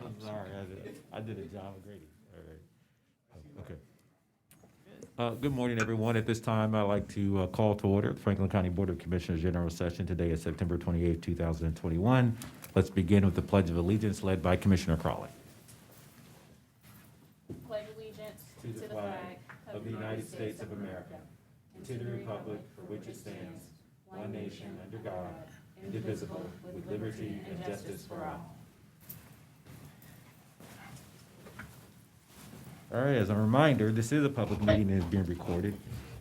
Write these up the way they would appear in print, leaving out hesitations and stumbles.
I'm sorry, I did a job of Grady. All right. Okay. Good morning, everyone. At this time, I'd like to call to order the Franklin County Board of Commissioners General Session. Today is September 28th, 2021. Let's begin with the Pledge of Allegiance led by Commissioner Crawley. Pledge allegiance To the flag of the United States of America, and to the republic for which it stands, one nation under God, indivisible, with liberty and justice for all. All right, as a reminder, this is a public meeting and is being recorded.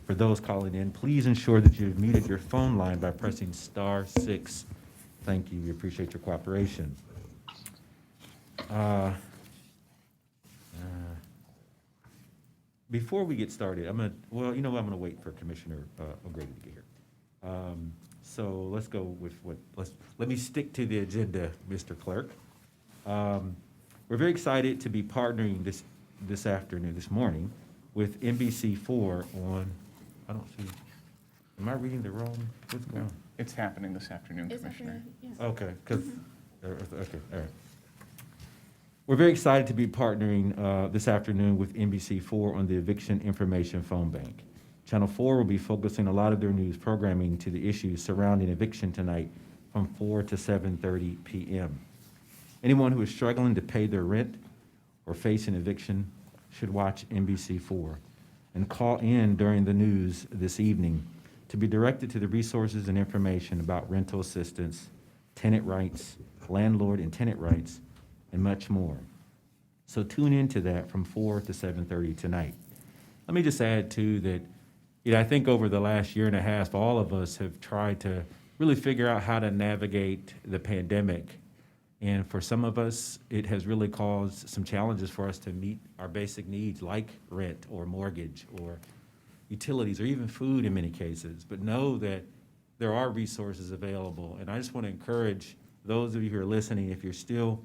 For those calling in, please ensure that you've muted your phone line by pressing *6. Thank you. We appreciate your cooperation. Before we get started, I'm going to wait for Commissioner O'Grady to get here. So let's go with let me stick to the agenda, Mr. Clerk. We're very excited to be partnering this morning with NBC4 on, I don't see, am I reading the wrong, what's going on? It's happening this afternoon, It's Commissioner. yes. Okay, okay, all right. We're very excited to be partnering this afternoon with NBC4 on the Eviction Information Phone Bank. Channel 4 will be focusing a lot of their news programming to the issues surrounding eviction tonight from 4 to 7:30 p.m. Anyone who is struggling to pay their rent or facing eviction should watch NBC4 and call in during the news this evening to be directed to the resources and information about rental assistance, tenant rights, landlord and tenant rights, and much more. So tune into that from 4 to 7:30 tonight. Let me just add too that, I think over the last year and a half, all of us have tried to really figure out how to navigate the pandemic. And for some of us, it has really caused some challenges for us to meet our basic needs like rent or mortgage or utilities or even food in many cases. But know that there are resources available. And I just want to encourage those of you who are listening, if you're still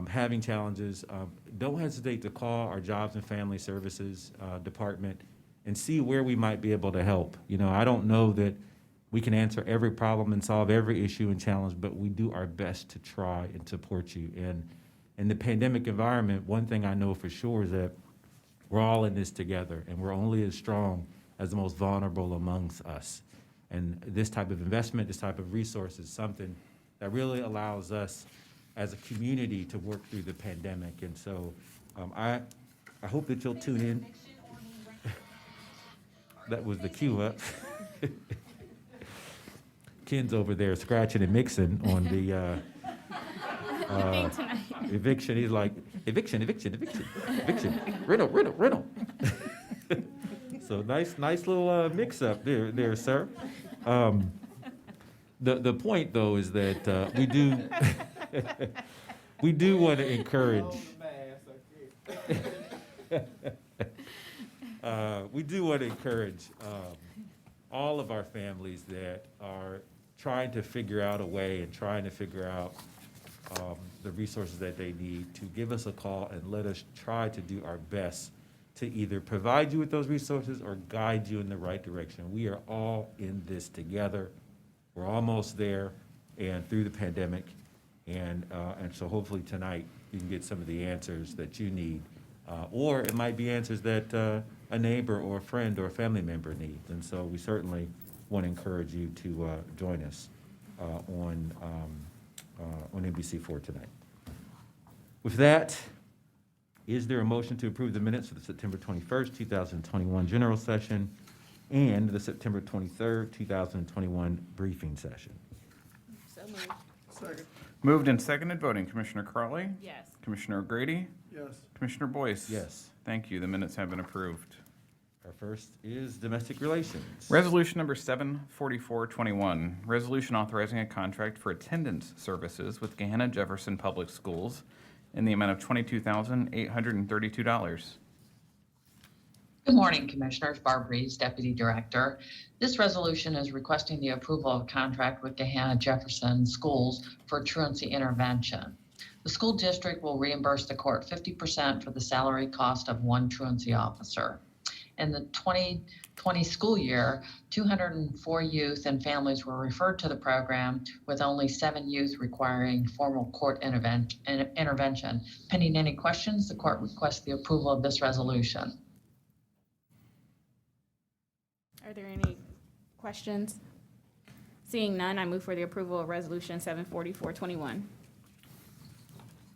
having challenges, don't hesitate to call our Jobs and Family Services department and see where we might be able to help. I don't know that we can answer every problem and solve every issue and challenge, but we do our best to try and support you. And in the pandemic environment, one thing I know for sure is that we're all in this together, and we're only as strong as the most vulnerable amongst us. And this type of investment, this type of resource is something that really allows us as a community to work through the pandemic. And so I hope that you'll tune in. That was the cue up. Ken's over there scratching and mixing on the eviction. He's like, eviction, rental. So nice little mix up there, sir. The point though is that we do want to encourage. We do want to encourage all of our families that are trying to figure out a way and trying to figure out the resources that they need to give us a call and let us try to do our best to either provide you with those resources or guide you in the right direction. We are all in this together. We're almost there and through the pandemic. And so hopefully tonight you can get some of the answers that you need. Or it might be answers that a neighbor or a friend or a family member needs. And so we certainly want to encourage you to join us on NBC4 tonight. With that, is there a motion to approve the minutes for the September 21st, 2021 general session and the September 23rd, 2021 briefing session? So moved. Second. Moved and seconded, voting Commissioner Crawley, Yes. Commissioner O'Grady, Yes. Commissioner Boyce. Yes. Thank you. The minutes have been approved. Our first is domestic relations. Resolution number 74421, resolution authorizing a contract for attendance services with Gahanna Jefferson Public Schools in the amount of $22,832. Good morning, Commissioners. Barb Reeves, Deputy Director. This resolution is requesting the approval of a contract with Gahanna Jefferson Schools for truancy intervention. The school district will reimburse the court 50% for the salary cost of one truancy officer. In the school year, 204 youth and families were referred to the program, with only 7 youth requiring formal court intervention. Pending any questions, the court requests the approval of this resolution. Are there any questions? Seeing none, I move for the approval of Resolution 74421.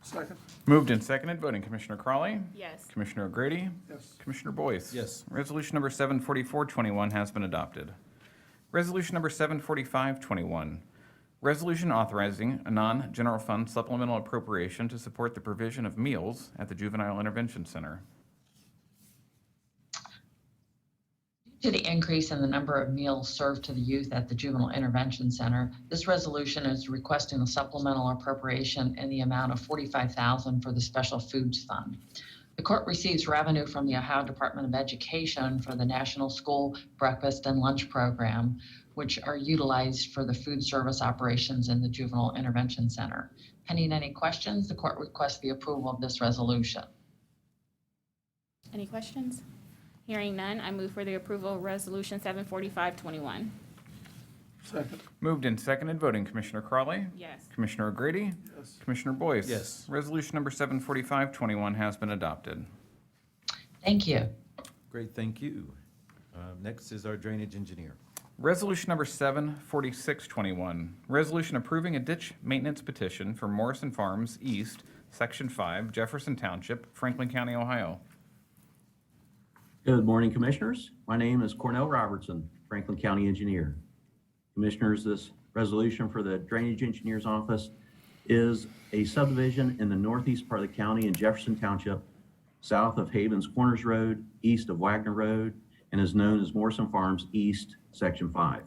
Second. Moved and seconded, voting Commissioner Crawley, Yes. Commissioner O'Grady, Yes. Commissioner Boyce. Yes. Resolution number 74421 has been adopted. Resolution number 74521, resolution authorizing a non-general fund supplemental appropriation to support the provision of meals at the Juvenile Intervention Center. Due to the increase in the number of meals served to the youth at the Juvenile Intervention Center, this resolution is requesting a supplemental appropriation in the amount of $45,000 for the Special Foods Fund. The court receives revenue from the Ohio Department of Education for the National School Breakfast and Lunch Program, which are utilized for the food service operations in the Juvenile Intervention Center. Pending any questions, the court requests the approval of this resolution. Any questions? Hearing none, I move for the approval of Resolution 74521. Second. Moved and seconded, voting Commissioner Crawley, Yes. Commissioner O'Grady, Yes. Commissioner Boyce. Yes. Resolution number 74521 has been adopted. Thank you. Great, thank you. Next is our drainage engineer. Resolution number 74621, resolution approving a ditch maintenance petition for Morrison Farms East, Section 5, Jefferson Township, Franklin County, Ohio. Good morning, Commissioners. My name is Cornell Robertson, Franklin County Engineer. Commissioners, this resolution for the Drainage Engineer's Office is a subdivision in the northeast part of the county in Jefferson Township, south of Havens Corners Road, east of Wagner Road, and is known as Morrison Farms East, Section 5.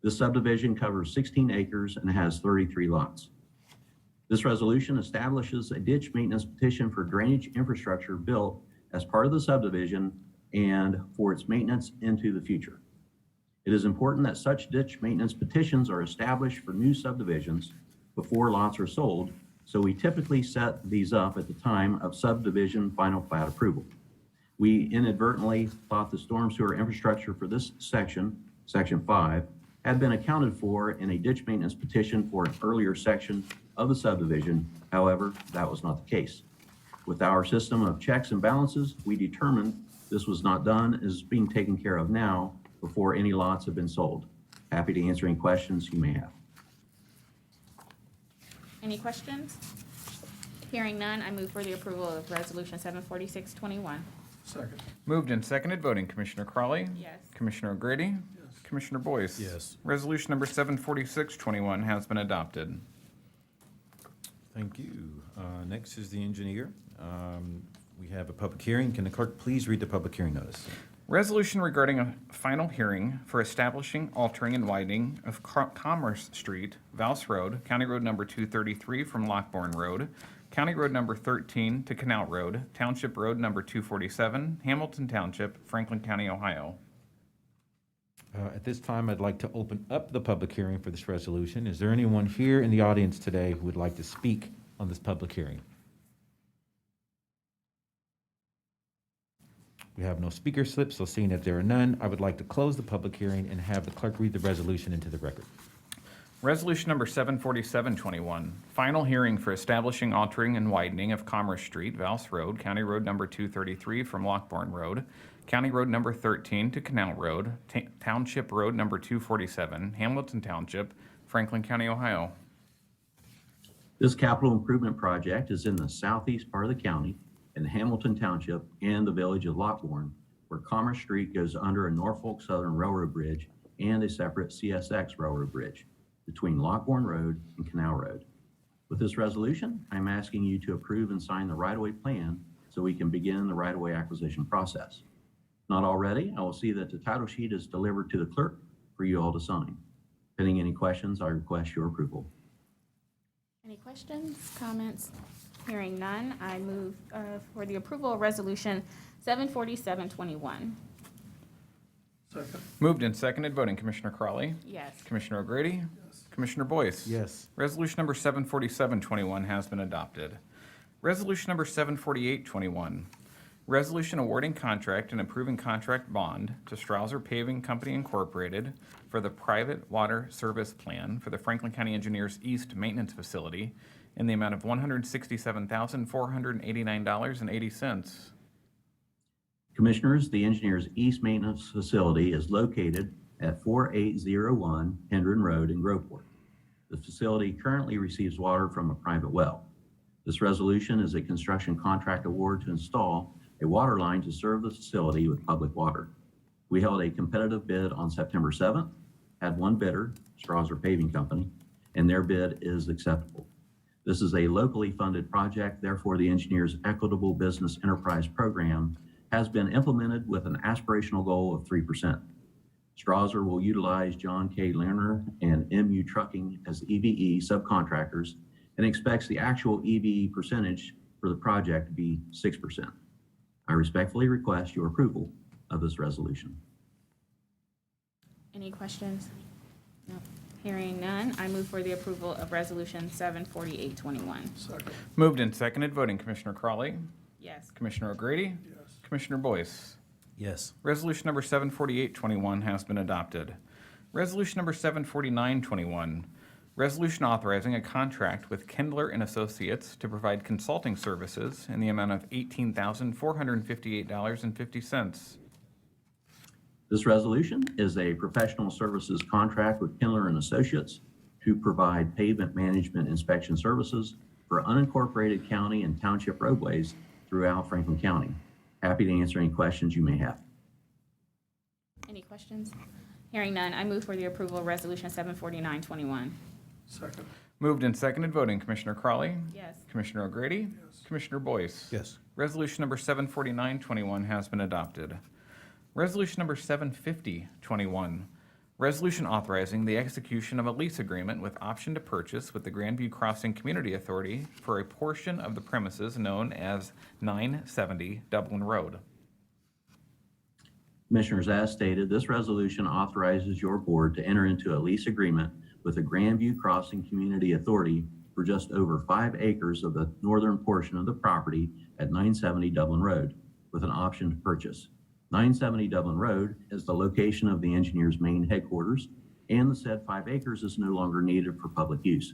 This subdivision covers 16 acres and has 33 lots. This resolution establishes a ditch maintenance petition for drainage infrastructure built as part of the subdivision and for its maintenance into the future. It is important that such ditch maintenance petitions are established for new subdivisions before lots are sold, so we typically set these up at the time of subdivision final plat approval. We inadvertently thought the storm sewer infrastructure for this section, Section 5, had been accounted for in a ditch maintenance petition for an earlier section of the subdivision. However, that was not the case. With our system of checks and balances, we determined this was not done, is being taken care of now before any lots have been sold. Happy to answer any questions you may have. Any questions? Hearing none, I move for the approval of Resolution 74621. Second. Moved and seconded, voting Commissioner Crawley, Yes. Commissioner O'Grady, Yes. Commissioner Boyce. Yes. Resolution number 74621 has been adopted. Thank you. Next is the engineer. We have a public hearing. Can the clerk please read the public hearing notice? Resolution regarding a final hearing for establishing, altering, and widening of Commerce Street, Valse Road, County Road number 233 from Lockbourne Road, County Road number 13 to Canal Road, Township Road number 247, Hamilton Township, Franklin County, Ohio. At this time, I'd like to open up the public hearing for this resolution. Is there anyone here in the audience today who would like to speak on this public hearing? We have no speaker slips, so seeing that there are none, I would like to close the public hearing and have the clerk read the resolution into the record. Resolution number 74721, final hearing for establishing, altering, and widening of Commerce Street, Valse Road, County Road number 233 from Lockbourne Road, County Road number 13 to Canal Road, Township Road number 247, Hamilton Township, Franklin County, Ohio. This capital improvement project is in the southeast part of the county in Hamilton Township and the village of Lockbourne, where Commerce Street goes under a Norfolk Southern Railroad bridge and a separate CSX railroad bridge between Lockbourne Road and Canal Road. With this resolution, I'm asking you to approve and sign the right-of-way plan so we can begin the right-of-way acquisition process. Not already, I will see that the title sheet is delivered to the clerk for you all to sign. Pending any questions, I request your approval. Any questions, comments? Hearing none, I move for the approval of Resolution 74721. Second. Moved and seconded, voting Commissioner Crawley, Yes. Commissioner O'Grady, Yes. Commissioner Boyce. Yes. Resolution number 74721 has been adopted. Resolution number 74821, Resolution awarding contract and approving contract bond to Strouser Paving Company Incorporated for the private water service plan for the Franklin County Engineers East Maintenance Facility in the amount of $167,489.80. Commissioners, the Engineers East Maintenance Facility is located at 4801 Hendron Road in Groveport. The facility currently receives water from a private well. This resolution is a construction contract award to install a water line to serve the facility with public water. We held a competitive bid on September 7th, had one bidder, Strouser Paving Company, and their bid is acceptable. This is a locally funded project, therefore the Engineers Equitable Business Enterprise Program has been implemented with an aspirational goal of 3%. Strouser will utilize John K. Lerner and MU Trucking as EVE subcontractors and expects the actual EVE percentage for the project to be 6%. I respectfully request your approval of this resolution. Any questions? No. Hearing none, I move for the approval of Resolution 74821. Second. Moved and seconded, voting Commissioner Crawley, Yes. Commissioner O'Grady, Yes. Commissioner Boyce. Yes. Resolution number 74821 has been adopted. Resolution number 74921, resolution authorizing a contract with Kindler and Associates to provide consulting services in the amount of $18,458.50. This resolution is a professional services contract with Kindler and Associates to provide pavement management inspection services for unincorporated county and township roadways throughout Franklin County. Happy to answer any questions you may have. Any questions? Hearing none, I move for the approval of Resolution 74921. Second. Moved and seconded, voting Commissioner Crawley, Yes. Commissioner O'Grady, Yes. Commissioner Boyce. Yes. Resolution number 74921 has been adopted. Resolution number 75021, resolution authorizing the execution of a lease agreement with option to purchase with the Grandview Crossing Community Authority for a portion of the premises known as 970 Dublin Road. Commissioners, as stated, this resolution authorizes your board to enter into a lease agreement with the Grandview Crossing Community Authority for just over 5 acres of the northern portion of the property at 970 Dublin Road with an option to purchase. 970 Dublin Road is the location of the engineer's main headquarters, and the said 5 acres is no longer needed for public use.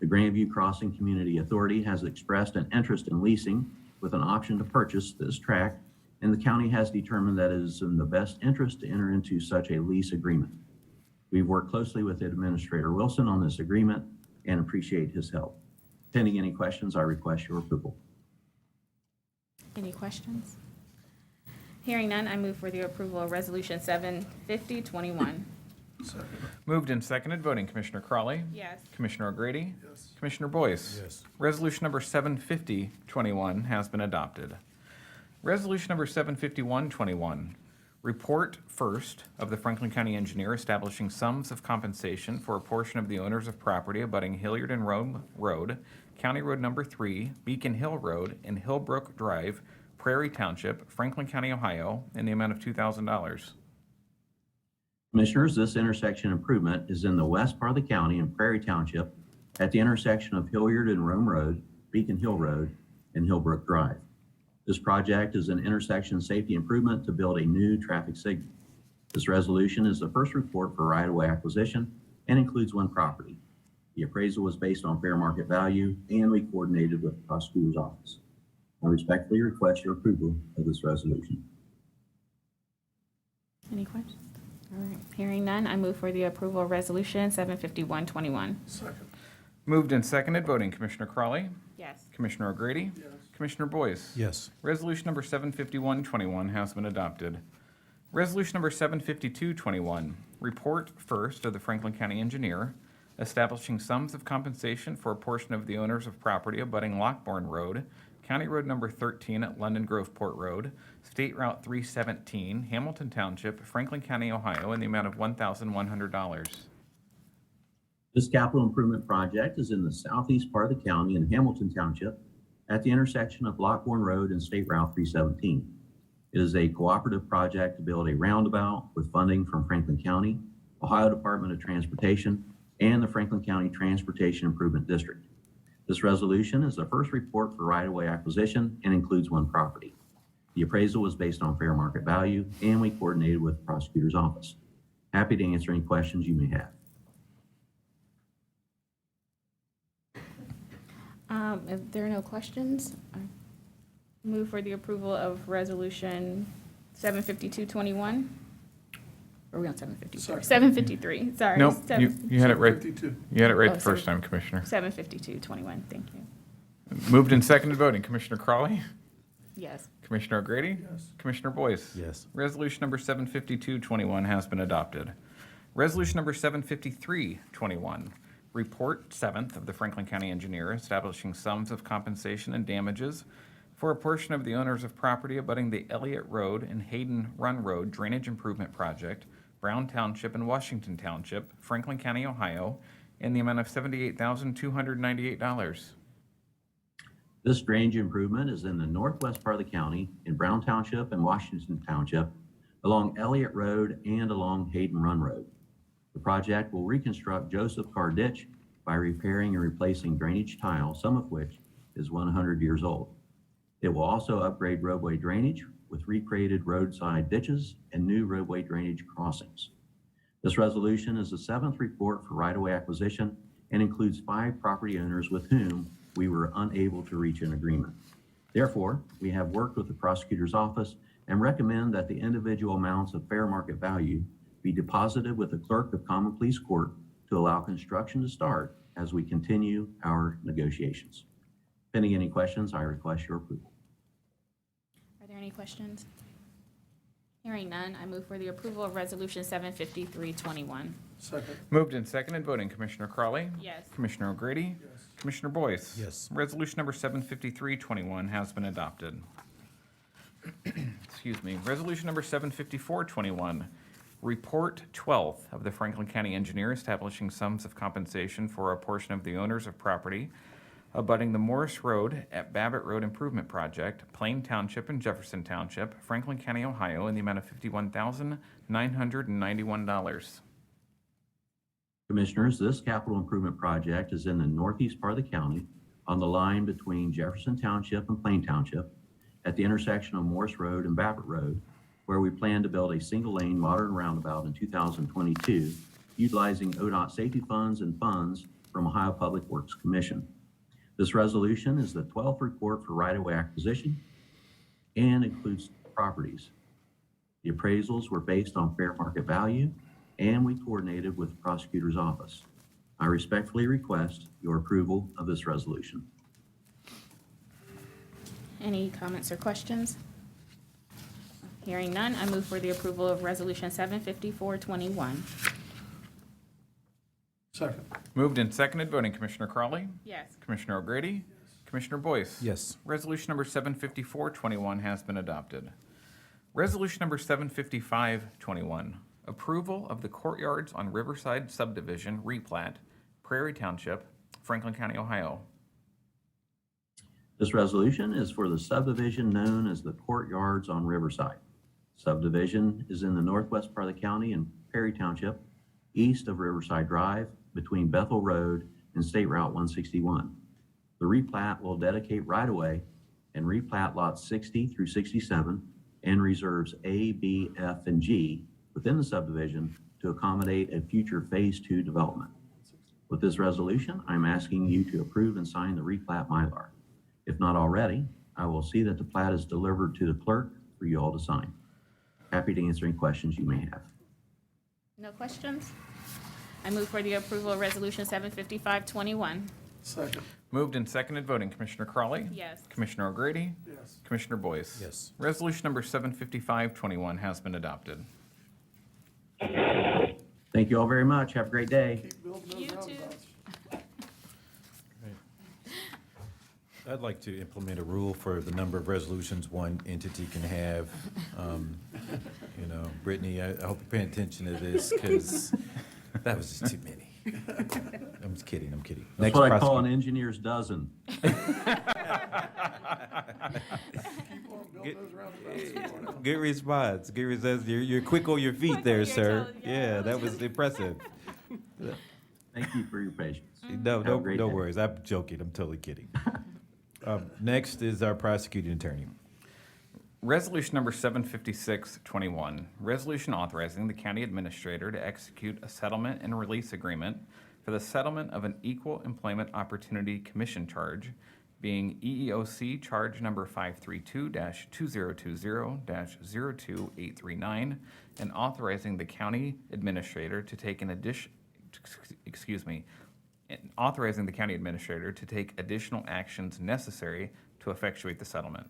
The Grandview Crossing Community Authority has expressed an interest in leasing with an option to purchase this tract, and the county has determined that it is in the best interest to enter into such a lease agreement. We've worked closely with Administrator Wilson on this agreement and appreciate his help. Pending any questions, I request your approval. Any questions? Hearing none, I move for the approval of Resolution 75021. Second. Moved and seconded, voting Commissioner Crawley, Yes. Commissioner O'Grady, Yes. Commissioner Boyce. Yes. Resolution number 75021 has been adopted. Resolution number 75121, report first of the Franklin County Engineer establishing sums of compensation for a portion of the owners of property abutting Hilliard and Road, County Road number 3, Beacon Hill Road, and Hillbrook Drive, Prairie Township, Franklin County, Ohio, in the amount of $2,000. Commissioners, this intersection improvement is in the west part of the county in Prairie Township at the intersection of Hilliard and Rome Road, Beacon Hill Road, and Hillbrook Drive. This project is an intersection safety improvement to build a new traffic signal. This resolution is the first report for right-of-way acquisition and includes one property. The appraisal was based on fair market value, and we coordinated with the prosecutor's office. I respectfully request your approval of this resolution. Any questions? All right. Hearing none, I move for the approval of Resolution 75121. Second. Moved and seconded, voting Commissioner Crawley, Yes. Commissioner O'Grady, Yes. Commissioner Boyce. Yes. Resolution number 75121 has been adopted. Resolution number 75221, report first of the Franklin County Engineer establishing sums of compensation for a portion of the owners of property abutting Lockbourne Road, County Road number 13 at London Groveport Road, State Route 317, Hamilton Township, Franklin County, Ohio, in the amount of $1,100. This capital improvement project is in the southeast part of the county in Hamilton Township at the intersection of Lockbourne Road and State Route 317. It is a cooperative project to build a roundabout with funding from Franklin County, Ohio Department of Transportation, and the Franklin County Transportation Improvement District. This resolution is the first report for right-of-way acquisition and includes one property. The appraisal was based on fair market value, and we coordinated with the prosecutor's office. Happy to answer any questions you may have. If there are no questions, I move for the approval of Resolution 75221. Or are we on 754? Second. 753, sorry. Nope, you had it right. 52. You had it right Oh, the first time, Commissioner. 75221, thank you. Moved and seconded voting. Commissioner Crawley, Yes. Commissioner O'Grady, Yes. Commissioner Boyce. Yes. Resolution number 75221 has been adopted. Resolution number 75321, Report 7th of the Franklin County Engineer establishing sums of compensation and damages for a portion of the owners of property abutting the Elliott Road and Hayden Run Road Drainage Improvement Project, Brown Township and Washington Township, Franklin County, Ohio, in the amount of $78,298. This drainage improvement is in the northwest part of the county in Brown Township and Washington Township, along Elliott Road and along Hayden Run Road. The project will reconstruct Joseph Carr Ditch by repairing and replacing drainage tile, some of which is 100 years old. It will also upgrade roadway drainage with recreated roadside ditches and new roadway drainage crossings. This resolution is the 7th report for right-of-way acquisition and includes 5 property owners with whom we were unable to reach an agreement. Therefore, we have worked with the prosecutor's office and recommend that the individual amounts of fair market value be deposited with the Clerk of Common Pleas Court to allow construction to start as we continue our negotiations. Pending any questions, I request your approval. Are there any questions? Hearing none, I move for the approval of Resolution 75321. Second. Moved and seconded voting. Commissioner Crawley, Yes. Commissioner O'Grady, Yes. Commissioner Boyce. Yes. Resolution number 75321 has been adopted. Excuse me. Resolution number 75421, Report 12th of the Franklin County Engineer establishing sums of compensation for a portion of the owners of property abutting the Morris Road at Babbitt Road Improvement Project, Plain Township and Jefferson Township, Franklin County, Ohio, in the amount of $51,991. Commissioners, this capital improvement project is in the northeast part of the county on the line between Jefferson Township and Plain Township at the intersection of Morris Road and Babbitt Road, where we plan to build a single-lane modern roundabout in 2022, utilizing ODOT safety funds and funds from Ohio Public Works Commission. This resolution is the 12th report for right-of-way acquisition and includes properties. The appraisals were based on fair market value, and we coordinated with the prosecutor's office. I respectfully request your approval of this resolution. Any comments or questions? Hearing none, I move for the approval of Resolution 75421. Second. Moved and seconded voting. Commissioner Crawley, Yes. Commissioner O'Grady, Commissioner Boyce. Yes. Resolution number 75421 has been adopted. Resolution number 75521, approval of the courtyards on Riverside subdivision replat, Prairie Township, Franklin County, Ohio. This resolution is for the subdivision known as the Courtyards on Riverside. Subdivision is in the northwest part of the county in Perry Township, east of Riverside Drive, between Bethel Road and State Route 161. The replat will dedicate right-of-way and replat lots 60 through 67 and reserves A, B, F, and G within the subdivision to accommodate a future Phase 2 development. With this resolution, I'm asking you to approve and sign the replat Mylar. If not already, I will see that the plat is delivered to the clerk for you all to sign. Happy to answer any questions you may have. No questions? I move for the approval of Resolution 75521. Second. Moved and seconded voting. Commissioner Crawley, Yes. Commissioner O'Grady, Yes. Commissioner Boyce. Yes. Resolution number 75521 has been adopted. Thank you all very much. Have a great day. Keep building You those too. roundabouts. I'd like to implement a rule for the number of resolutions one entity can have. You know, Brittany, I hope you're paying attention to this, because that was just too many. I'm just kidding, I'm kidding. That's Next what I call an prosecutor. engineer's dozen. Keep on building those roundabouts. Good response, good response. You're quick on your feet Quick there, on your sir. toes, yeah. Yeah, that was impressive. Thank you for your patience. No, Have a no, great no day. worries. I'm joking. I'm totally kidding. Next is our prosecuting attorney. Resolution number 75621, resolution authorizing the county administrator to execute a settlement and release agreement for the settlement of an Equal Employment Opportunity Commission charge, being EEOC charge number 532-2020-02839, and authorizing the county administrator to take authorizing the county administrator to take additional actions necessary to effectuate the settlement.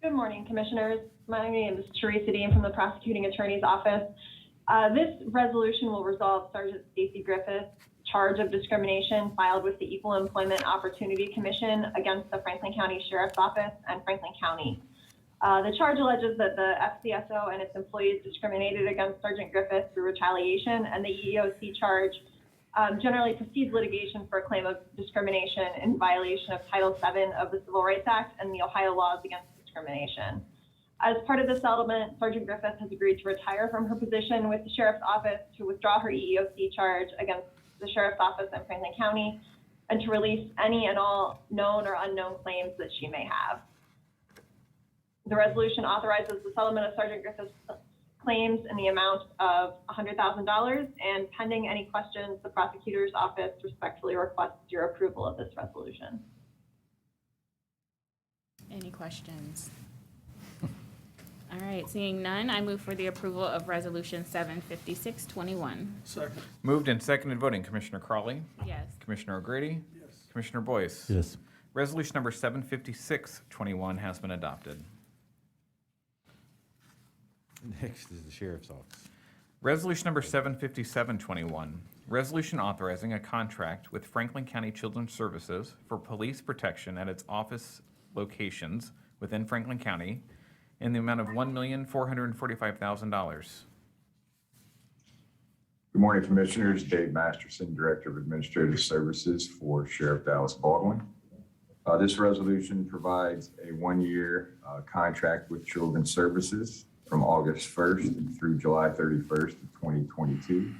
Good morning, Commissioners. My name is Teresa Dean from the Prosecuting Attorney's Office. This resolution will resolve Sergeant Stacy Griffith's charge of discrimination filed with the Equal Employment Opportunity Commission against the Franklin County Sheriff's Office and Franklin County. The charge alleges that the FCSO and its employees discriminated against Sergeant Griffith through retaliation, and the EEOC charge generally precedes litigation for a claim of discrimination in violation of Title VII of the Civil Rights Act and the Ohio laws against discrimination. As part of the settlement, Sergeant Griffith has agreed to retire from her position with the Sheriff's Office, to withdraw her EEOC charge against the Sheriff's Office in Franklin County, and to release any and all known or unknown claims that she may have. The resolution authorizes the settlement of Sergeant Griffith's claims in the amount of $100,000, and pending any questions, the Prosecutor's Office respectfully requests your approval of this resolution. Any questions? All right, seeing none, I move for the approval of Resolution 75621. Second. Moved and seconded voting, Commissioner Crawley, Yes. Commissioner O'Grady, Yes. Commissioner Boyce. Yes. Resolution number 75621 has been adopted. Next is the Sheriff's Office. Resolution number 75721, resolution authorizing a contract with Franklin County Children's Services for police protection at its office locations within Franklin County in the amount of $1,445,000. Good morning, Commissioners. Dave Masterson, Director of Administrative Services for Sheriff Dallas Baldwin. This resolution provides a one-year contract with Children's Services from August 1st through July 31st of 2022.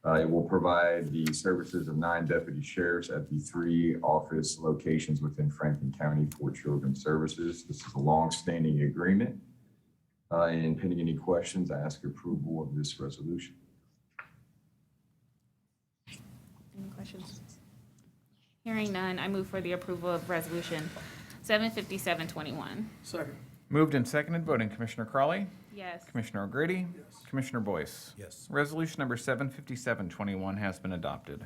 It will provide the services of 9 deputy sheriffs at the 3 office locations within Franklin County for Children's Services. This is a long-standing agreement. And pending any questions, I ask approval of this resolution. Any questions? Hearing none, I move for the approval of Resolution 75721. Second. Moved and seconded voting, Commissioner Crawley, Yes. Commissioner O'Grady, Yes. Commissioner Boyce. Yes. Resolution number 75721 has been adopted.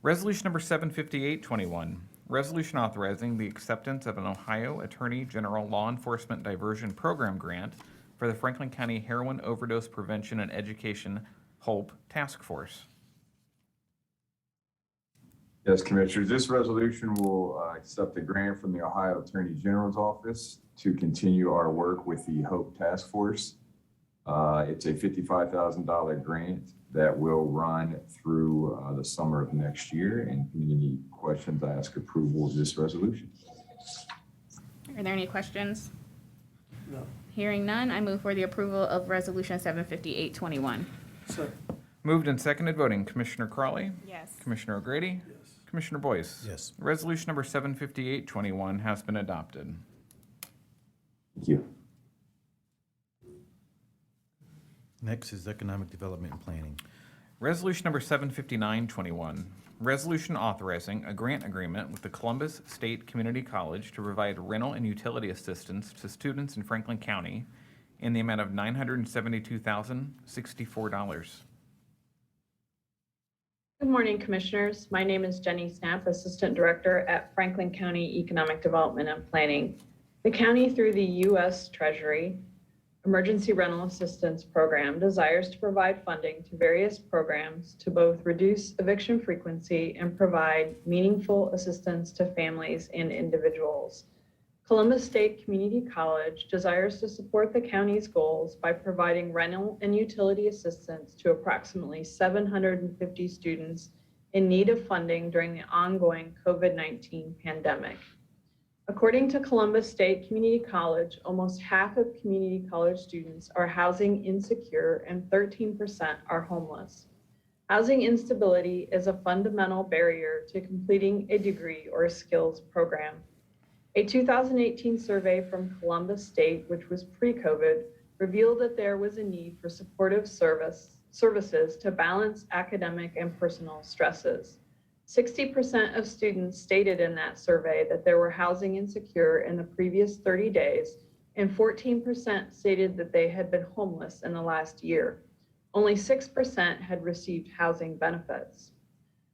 Resolution number 75821, resolution authorizing the acceptance of an Ohio Attorney General Law Enforcement Diversion Program grant for the Franklin County Heroin Overdose Prevention and Education HOPE Task Force. Yes, Commissioners, this resolution will accept a grant from the Ohio Attorney General's Office to continue our work with the HOPE Task Force. It's a $55,000 grant that will run through the summer of next year. And if any questions, I ask approval of this resolution. Are there any questions? No. Hearing none, I move for the approval of Resolution 75821. Second. Moved and seconded voting, Commissioner Crawley, Yes. Commissioner O'Grady, Yes. Commissioner Boyce. Yes. Resolution number 75821 has been adopted. Thank you. Next is Economic Development and Planning. Resolution number 75921, resolution authorizing a grant agreement with the Columbus State Community College to provide rental and utility assistance to students in Franklin County in the amount of $972,064. Good morning, Commissioners. My name is Jenny Snap, Assistant Director at Franklin County Economic Development and Planning. The county, through the U.S. Treasury Emergency Rental Assistance Program, desires to provide funding to various programs to both reduce eviction frequency and provide meaningful assistance to families and individuals. Columbus State Community College desires to support the county's goals by providing rental and utility assistance to approximately 750 students in need of funding during the ongoing COVID-19 pandemic. According to Columbus State Community College, almost half of community college students are housing insecure and 13% are homeless. Housing instability is a fundamental barrier to completing a degree or a skills program. A 2018 survey from Columbus State, which was pre-COVID, revealed that there was a need for supportive services to balance academic and personal stresses. 60% of students stated in that survey that they were housing insecure in the previous 30 days, and 14% stated that they had been homeless in the last year. Only 6% had received housing benefits.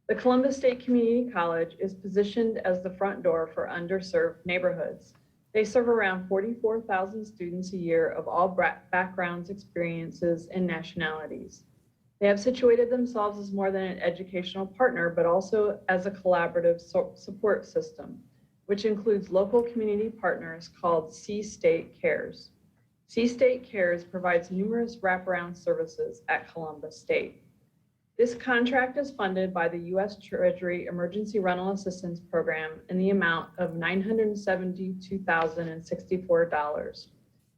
The Columbus State Community College is positioned as the front door for underserved neighborhoods. They serve around 44,000 students a year of all backgrounds, experiences, and nationalities. They have situated themselves as more than an educational partner, but also as a collaborative support system, which includes local community partners called C-State Cares. C-State Cares provides numerous wraparound services at Columbus State. This contract is funded by the U.S. Treasury Emergency Rental Assistance Program in the amount of $972,064.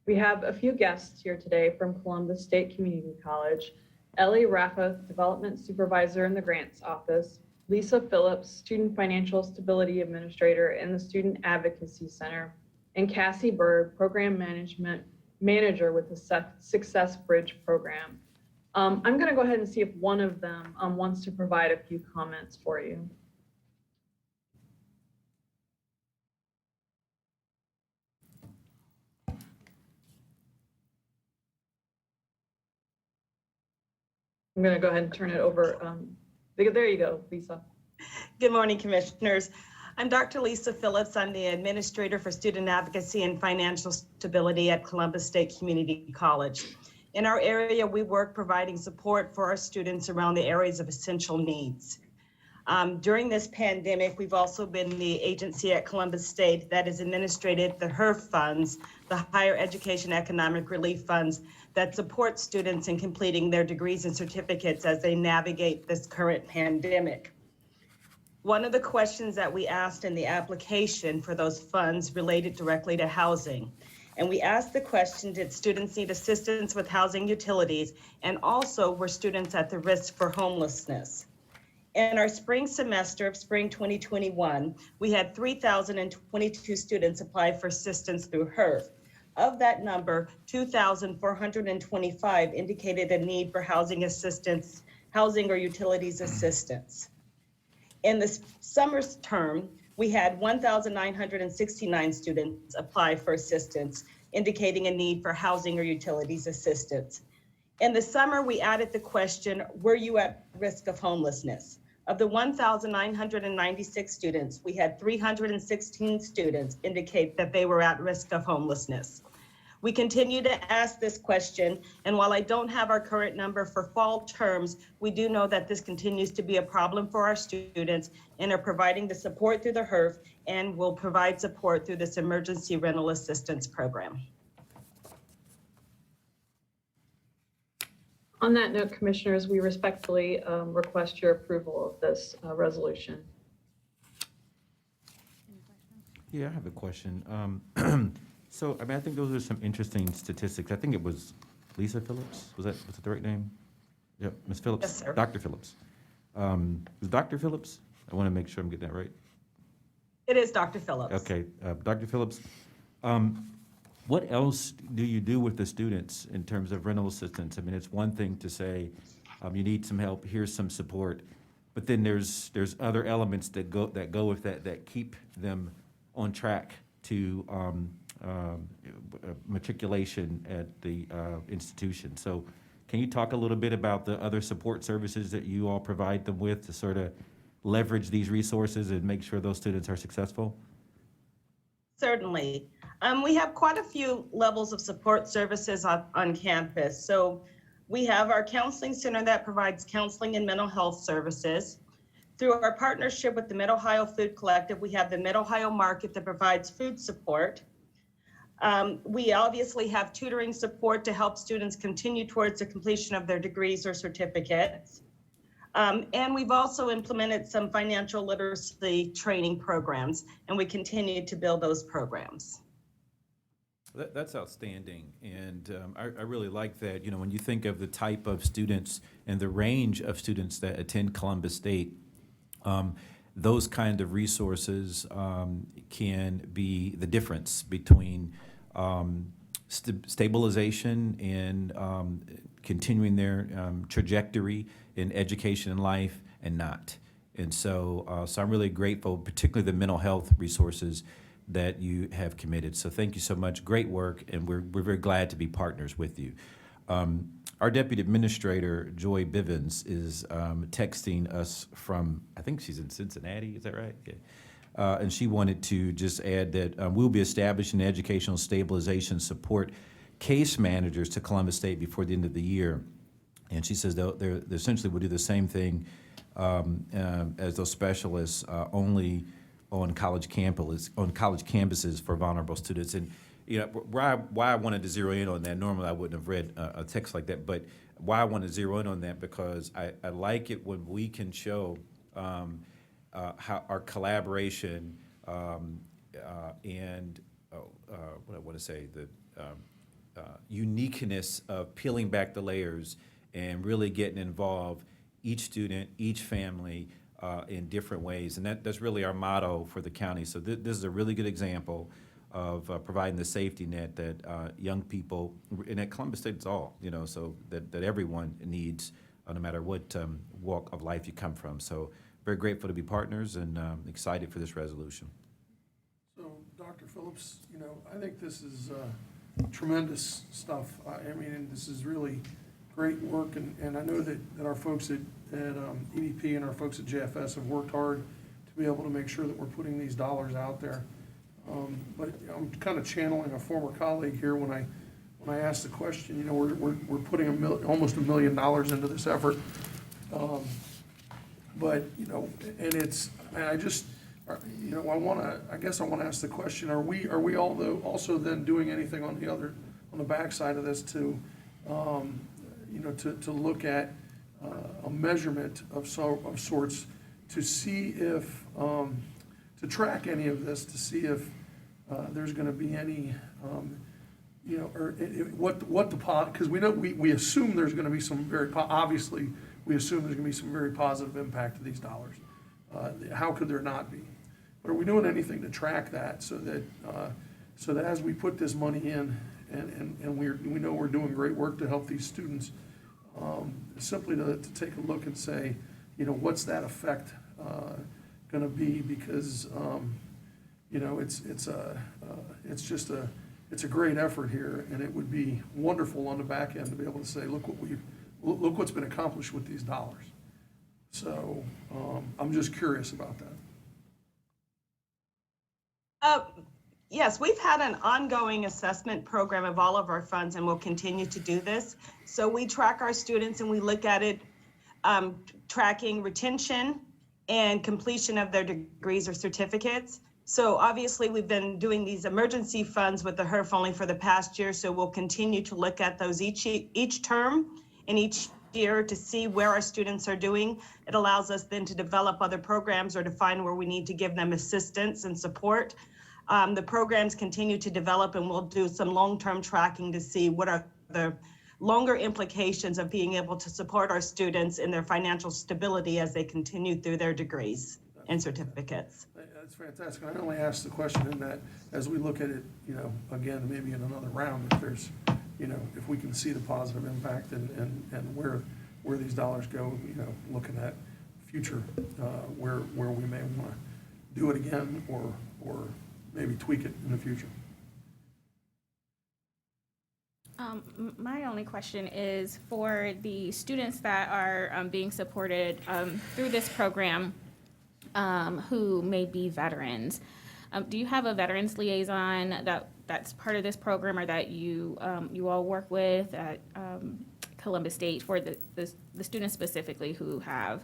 We have a few guests here today from Columbus State Community College: Ellie Raffa, Development Supervisor in the Grants Office; Lisa Phillips, Student Financial Stability Administrator in the Student Advocacy Center; and Cassie Bird, Program Management Manager with the Success Bridge Program. I'm going to go ahead and see if one of them wants to provide a few comments for you. I'm going to go ahead and turn it over. There you go, Lisa. Good morning, Commissioners. I'm Dr. Lisa Phillips. I'm the Administrator for Student Advocacy and Financial Stability at Columbus State Community College. In our area, we work providing support for our students around the areas of essential needs. During this pandemic, we've also been the agency at Columbus State that has administrated the HERF funds, the Higher Education Economic Relief Funds, that support students in completing their degrees and certificates as they navigate this current pandemic. One of the questions that we asked in the application for those funds related directly to housing. And we asked the question, did students need assistance with housing utilities? And also, were students at the risk for homelessness? In our spring semester of spring 2021, we had 3,022 students apply for assistance through HERF. Of that number, 2,425 indicated a need for housing assistance, housing or utilities assistance. In the summer term, we had 1,969 students apply for assistance, indicating a need for housing or utilities assistance. In the summer, we added the question, were you at risk of homelessness? Of the 1,996 students, we had 316 students indicate that they were at risk of homelessness. We continue to ask this question, and while I don't have our current number for fall terms, we do know that this continues to be a problem for our students and are providing the support through the HERF and will provide support through this Emergency Rental Assistance Program. On that note, Commissioners, we respectfully request your approval of this resolution. Yeah, I have a question. So, I mean, I think those are some interesting statistics. I think it was Lisa Phillips. Was that the right name? Yep, Ms. Phillips. Yes, sir. Dr. Phillips. Was Dr. Phillips? I want to make sure I'm getting that right. It is Dr. Phillips. Okay, Dr. Phillips, what else do you do with the students in terms of rental assistance? I mean, it's one thing to say, you need some help, here's some support, but then there's other elements that go with that keep them on track to matriculation at the institution. So can you talk a little bit about the other support services that you all provide them with to sort of leverage these resources and make sure those students are successful? Certainly. We have quite a few levels of support services on campus. So we have our counseling center that provides counseling and mental health services. Through our partnership with the Mid-Ohio Food Collective, we have the Mid-Ohio Market that provides food support. We obviously have tutoring support to help students continue towards the completion of their degrees or certificates. And we've also implemented some financial literacy training programs, and we continue to build those programs. That's outstanding, and I really like that. You know, when you think of the type of students and the range of students that attend Columbus State, those kind of resources can be the difference between stabilization and continuing their trajectory in education and life and not. And so, so I'm really grateful, particularly the mental health resources that you have committed. So thank you so much. Great work, and we're very glad to be partners with you. Our Deputy Administrator, Joy Bivens, is texting us from, I think she's in Cincinnati, is that right? Yeah. And she wanted to just add that we'll be establishing educational stabilization support case managers to Columbus State before the end of the year. And she says they essentially will do the same thing as those specialists only on college campuses for vulnerable students. And you know why I wanted to zero in on that. Normally I wouldn't have read a text like that, but why I want to zero in on that because I like it when we can show how our collaboration and what I want to say the uniqueness of peeling back the layers and really getting involved each student, each family in different ways. And that's really our motto for the county. So this is a really good example of providing the safety net that young people, and at Columbus State it's all, you know, so that everyone needs no matter what walk of life you come from. So very grateful to be partners and excited for this resolution. So, Dr. Phillips, you know, I think this is tremendous stuff. I mean, this is really great work, and I know that our folks at EDP and our folks at JFS have worked hard to be able to make sure that we're putting these dollars out there. But I'm kind of channeling a former colleague here when I asked the question. You know, we're putting almost $1 million into this effort, but you know, and I just, you know, I guess I want to ask the question: Are we also then doing anything on the backside of this to, you know, to look at a measurement of sorts to see if to track any of this, to see if there's going to be any, you know, or what the because we assume there's going to be some obviously we assume there's going to be some very positive impact to these dollars. How could there not be? But are we doing anything to track that so that as we put this money in and we know we're doing great work to help these students, simply to take a look and say, you know, what's that effect going to be? Because you know, it's a great effort here, and it would be wonderful on the back end to be able to say, look what's been accomplished with these dollars. So I'm just curious about that. Yes, we've had an ongoing assessment program of all of our funds, and we'll continue to do this. So we track our students and we look at it, tracking retention and completion of their degrees or certificates. So obviously we've been doing these emergency funds with the HERF only for the past year. So we'll continue to look at those each term and each year to see where our students are doing. It allows us then to develop other programs or to find where we need to give them assistance and support. The programs continue to develop, and we'll do some long-term tracking to see what are the longer implications of being able to support our students in their financial stability as they continue through their degrees and certificates. That's fantastic. I only asked the question in that as we look at it, you know, again, maybe in another round, if there's, you know, if we can see the positive impact and where these dollars go, you know, looking at future, where we may want to do it again or maybe tweak it in the future. My only question is for the students that are being supported through this program who may be veterans. Do you have a veterans liaison that's part of this program or that you all work with at Columbus State for the students specifically who have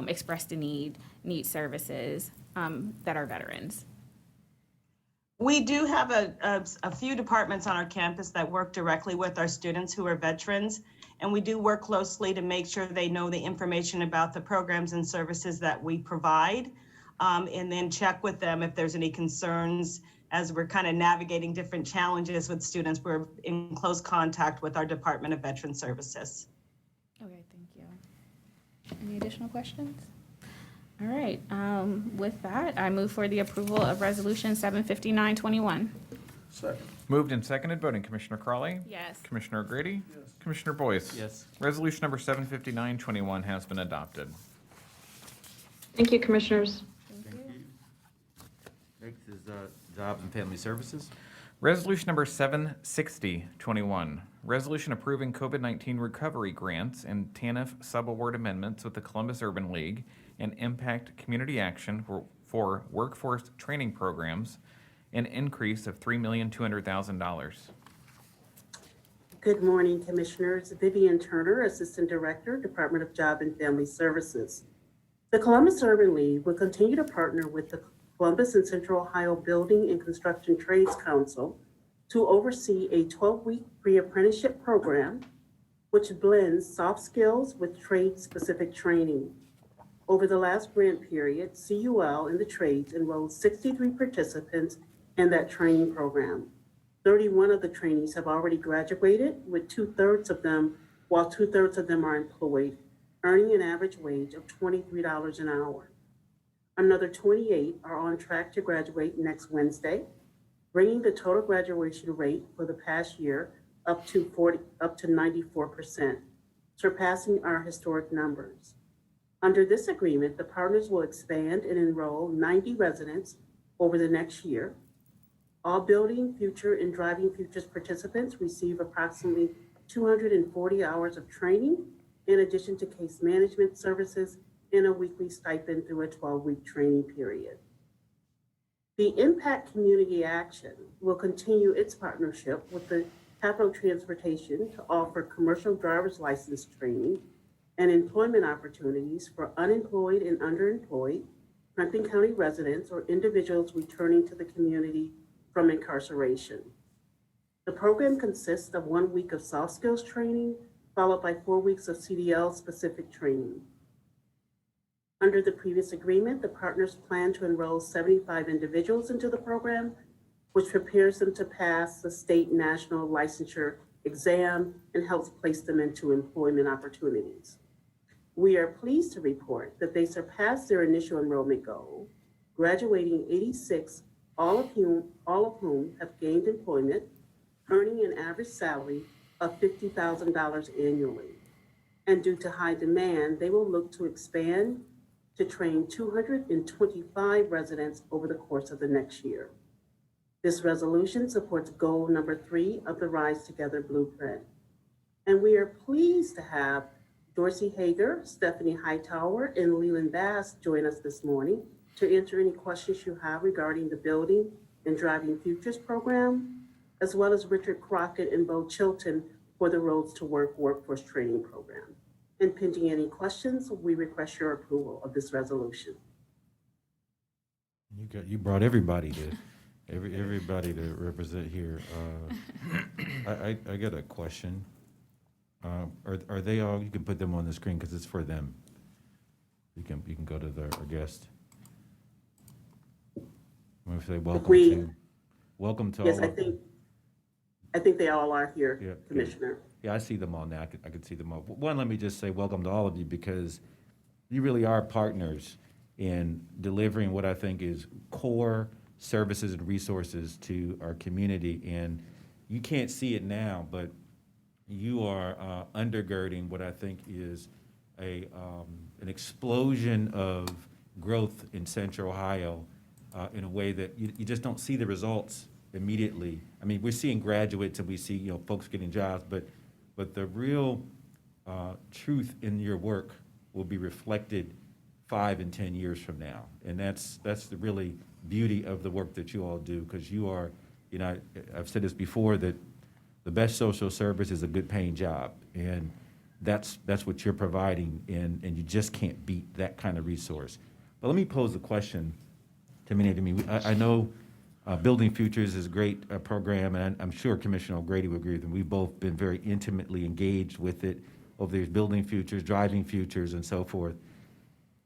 expressed a need services that are veterans? We do have a few departments on our campus that work directly with our students who are veterans, and we do work closely to make sure they know the information about the programs and services that we provide, and then check with them if there's any concerns. As we're kind of navigating different challenges with students, we're in close contact with our Department of Veteran Services. Okay, thank you. Any additional questions? All right, with that, I move for the approval of Resolution 75921. Second. Moved and seconded, voting Commissioner Crawley. Yes. Commissioner O'Grady. Yes. Commissioner Boyce. Yes. Resolution number 75921 has been adopted. Thank you, Commissioners. Thank you. Next is Jobs and Family Services. Resolution number 76021, resolution approving COVID-19 recovery grants and TANF subaward amendments with the Columbus Urban League and Impact Community Action for workforce training programs, an increase of $3,200,000. Good morning, Commissioners. Vivian Turner, Assistant Director, Department of Job and Family Services. The Columbus Urban League will continue to partner with the Columbus and Central Ohio Building and Construction Trades Council to oversee a 12-week pre-apprenticeship program which blends soft skills with trade-specific training. Over the last grant period, CUL in the trades enrolled 63 participants in that training program. 31 of the trainees have already graduated, with two-thirds of them are employed, earning an average wage of $23 an hour. Another 28 are on track to graduate next Wednesday, bringing the total graduation rate for the past year up to 94%, surpassing our historic numbers. Under this agreement, the partners will expand and enroll 90 residents over the next year. All Building Future and Driving Futures participants receive approximately 240 hours of training in addition to case management services and a weekly stipend through a 12-week training period. The Impact Community Action will continue its partnership with the Capital Transportation to offer commercial driver's license training and employment opportunities for unemployed and underemployed Franklin County residents or individuals returning to the community from incarceration. The program consists of 1 week of soft skills training, followed by 4 weeks of CDL-specific training. Under the previous agreement, the partners plan to enroll 75 individuals into the program, which prepares them to pass the state national licensure exam and helps place them into employment opportunities. We are pleased to report that they surpassed their initial enrollment goal, graduating 86, all of whom have gained employment, earning an average salary of $50,000 annually. And due to high demand, they will look to expand to train 225 residents over the course of the next year. This resolution supports goal number 3 of the Rise Together Blueprint. And we are pleased to have Dorsey Hager, Stephanie Hightower, and Leland Bass join us this morning to answer any questions you have regarding the Building and Driving Futures program, as well as Richard Crockett and Bo Chilton for the Roads to Work workforce training program. And pending any questions, we request your approval of this resolution. You brought everybody to everybody to represent here. I got a question. Are they all? You can put them on the screen because it's for them. You can go to our guest. I'm going to say welcome to Yes, all. I think they all are here, Yeah, Commissioner. Yeah, I see them all now. I could see them all. One, let me just say welcome to all of you because you really are partners in delivering what I think is core services and resources to our community. And you can't see it now, but you are undergirding what I think is an explosion of growth in Central Ohio in a way that you just don't see the results immediately. I mean, we're seeing graduates and we see folks getting jobs, but the real truth in your work will be reflected 5 and 10 years from now, and that's the really beauty of the work that you all do, because you are, I've said this before, that the best social service is a good paying job, and that's what you're providing, and you just can't beat that kind of resource. But let me pose a question to many of you. I know Building Futures is a great program, and I'm sure Commissioner O'Grady would agree with me. We've both been very intimately engaged with it over the years, Building Futures, Driving Futures, and so forth.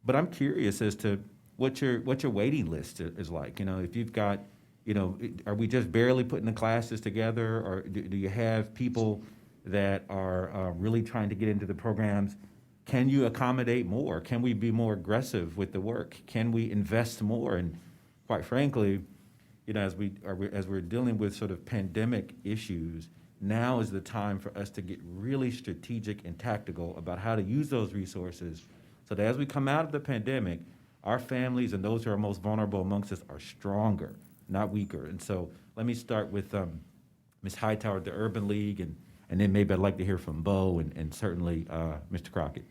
But I'm curious as to what your waiting list is like. If you've got, are we just barely putting the classes together, or do you have people that are really trying to get into the programs? can you accommodate more? Can we be more aggressive with the work? Can we invest more? And quite frankly, you know, as we're dealing with sort of pandemic issues, now is the time for us to get really strategic and tactical about how to use those resources so that as we come out of the pandemic, our families and those who are most vulnerable amongst us are stronger, not weaker. And so let me start with Ms. Hightower, the Urban League, and then maybe I'd like to hear from Bo and certainly Mr. Crockett.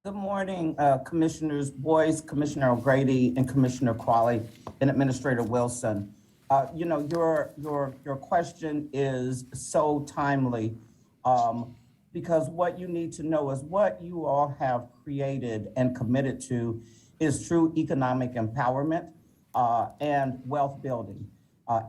Good morning, Commissioners Boyce, Commissioner O'Grady, and Commissioner Qualley, and Administrator Wilson. You know, your question is so timely because what you need to know is what you all have created and committed to is true economic empowerment and wealth building.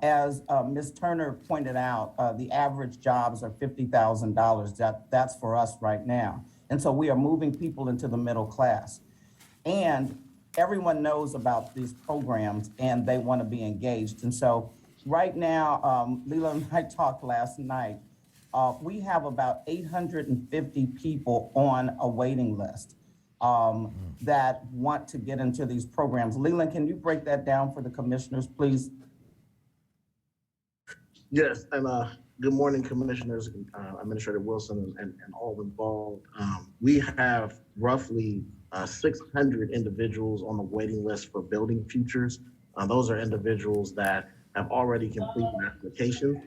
As Ms. Turner pointed out, the average jobs are $50,000. That's for us right now. And so we are moving people into the middle class. And everyone knows about these programs and they want to be engaged. And so right now, Leland and I talked last night, we have about 850 people on a waiting list that want to get into these programs. Leland, can you break that down for the commissioners, please? Yes, and good morning, Commissioners, Administrator Wilson, and all involved. We have roughly 600 individuals on the waiting list for Building Futures. Those are individuals that have already completed applications.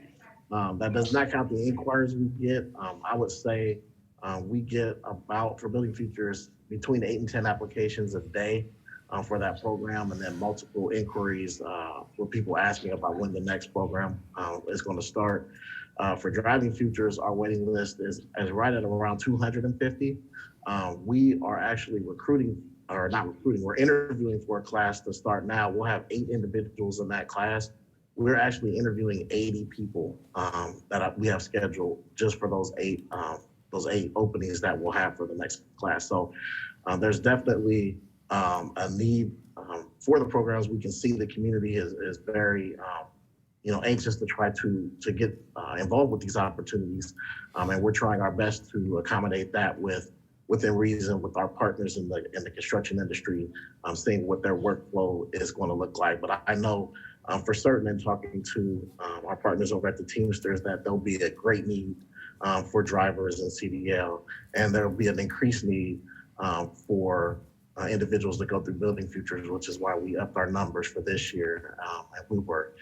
That does not count the inquiries we get. I would say we get about, for Building Futures, between 8 and 10 applications a day for that program, and then multiple inquiries where people asking about when the next program is going to start. For Driving Futures, our waiting list is right at around 250. We are actually recruiting, or not recruiting, we're interviewing for a class to start now. We'll have 8 individuals in that class. We're actually interviewing 80 people that we have scheduled just for those eight openings that we'll have for the next class. So there's definitely a need for the programs. We can see the community is very anxious to try to get involved with these opportunities, and we're trying our best to accommodate that within reason with our partners in the construction industry, seeing what their workflow is going to look like. But I know for certain, in talking to our partners over at the Teamsters, that there'll be a great need for drivers in CDL, and there'll be an increased need for individuals that go through Building Futures, which is why we upped our numbers for this year, and we were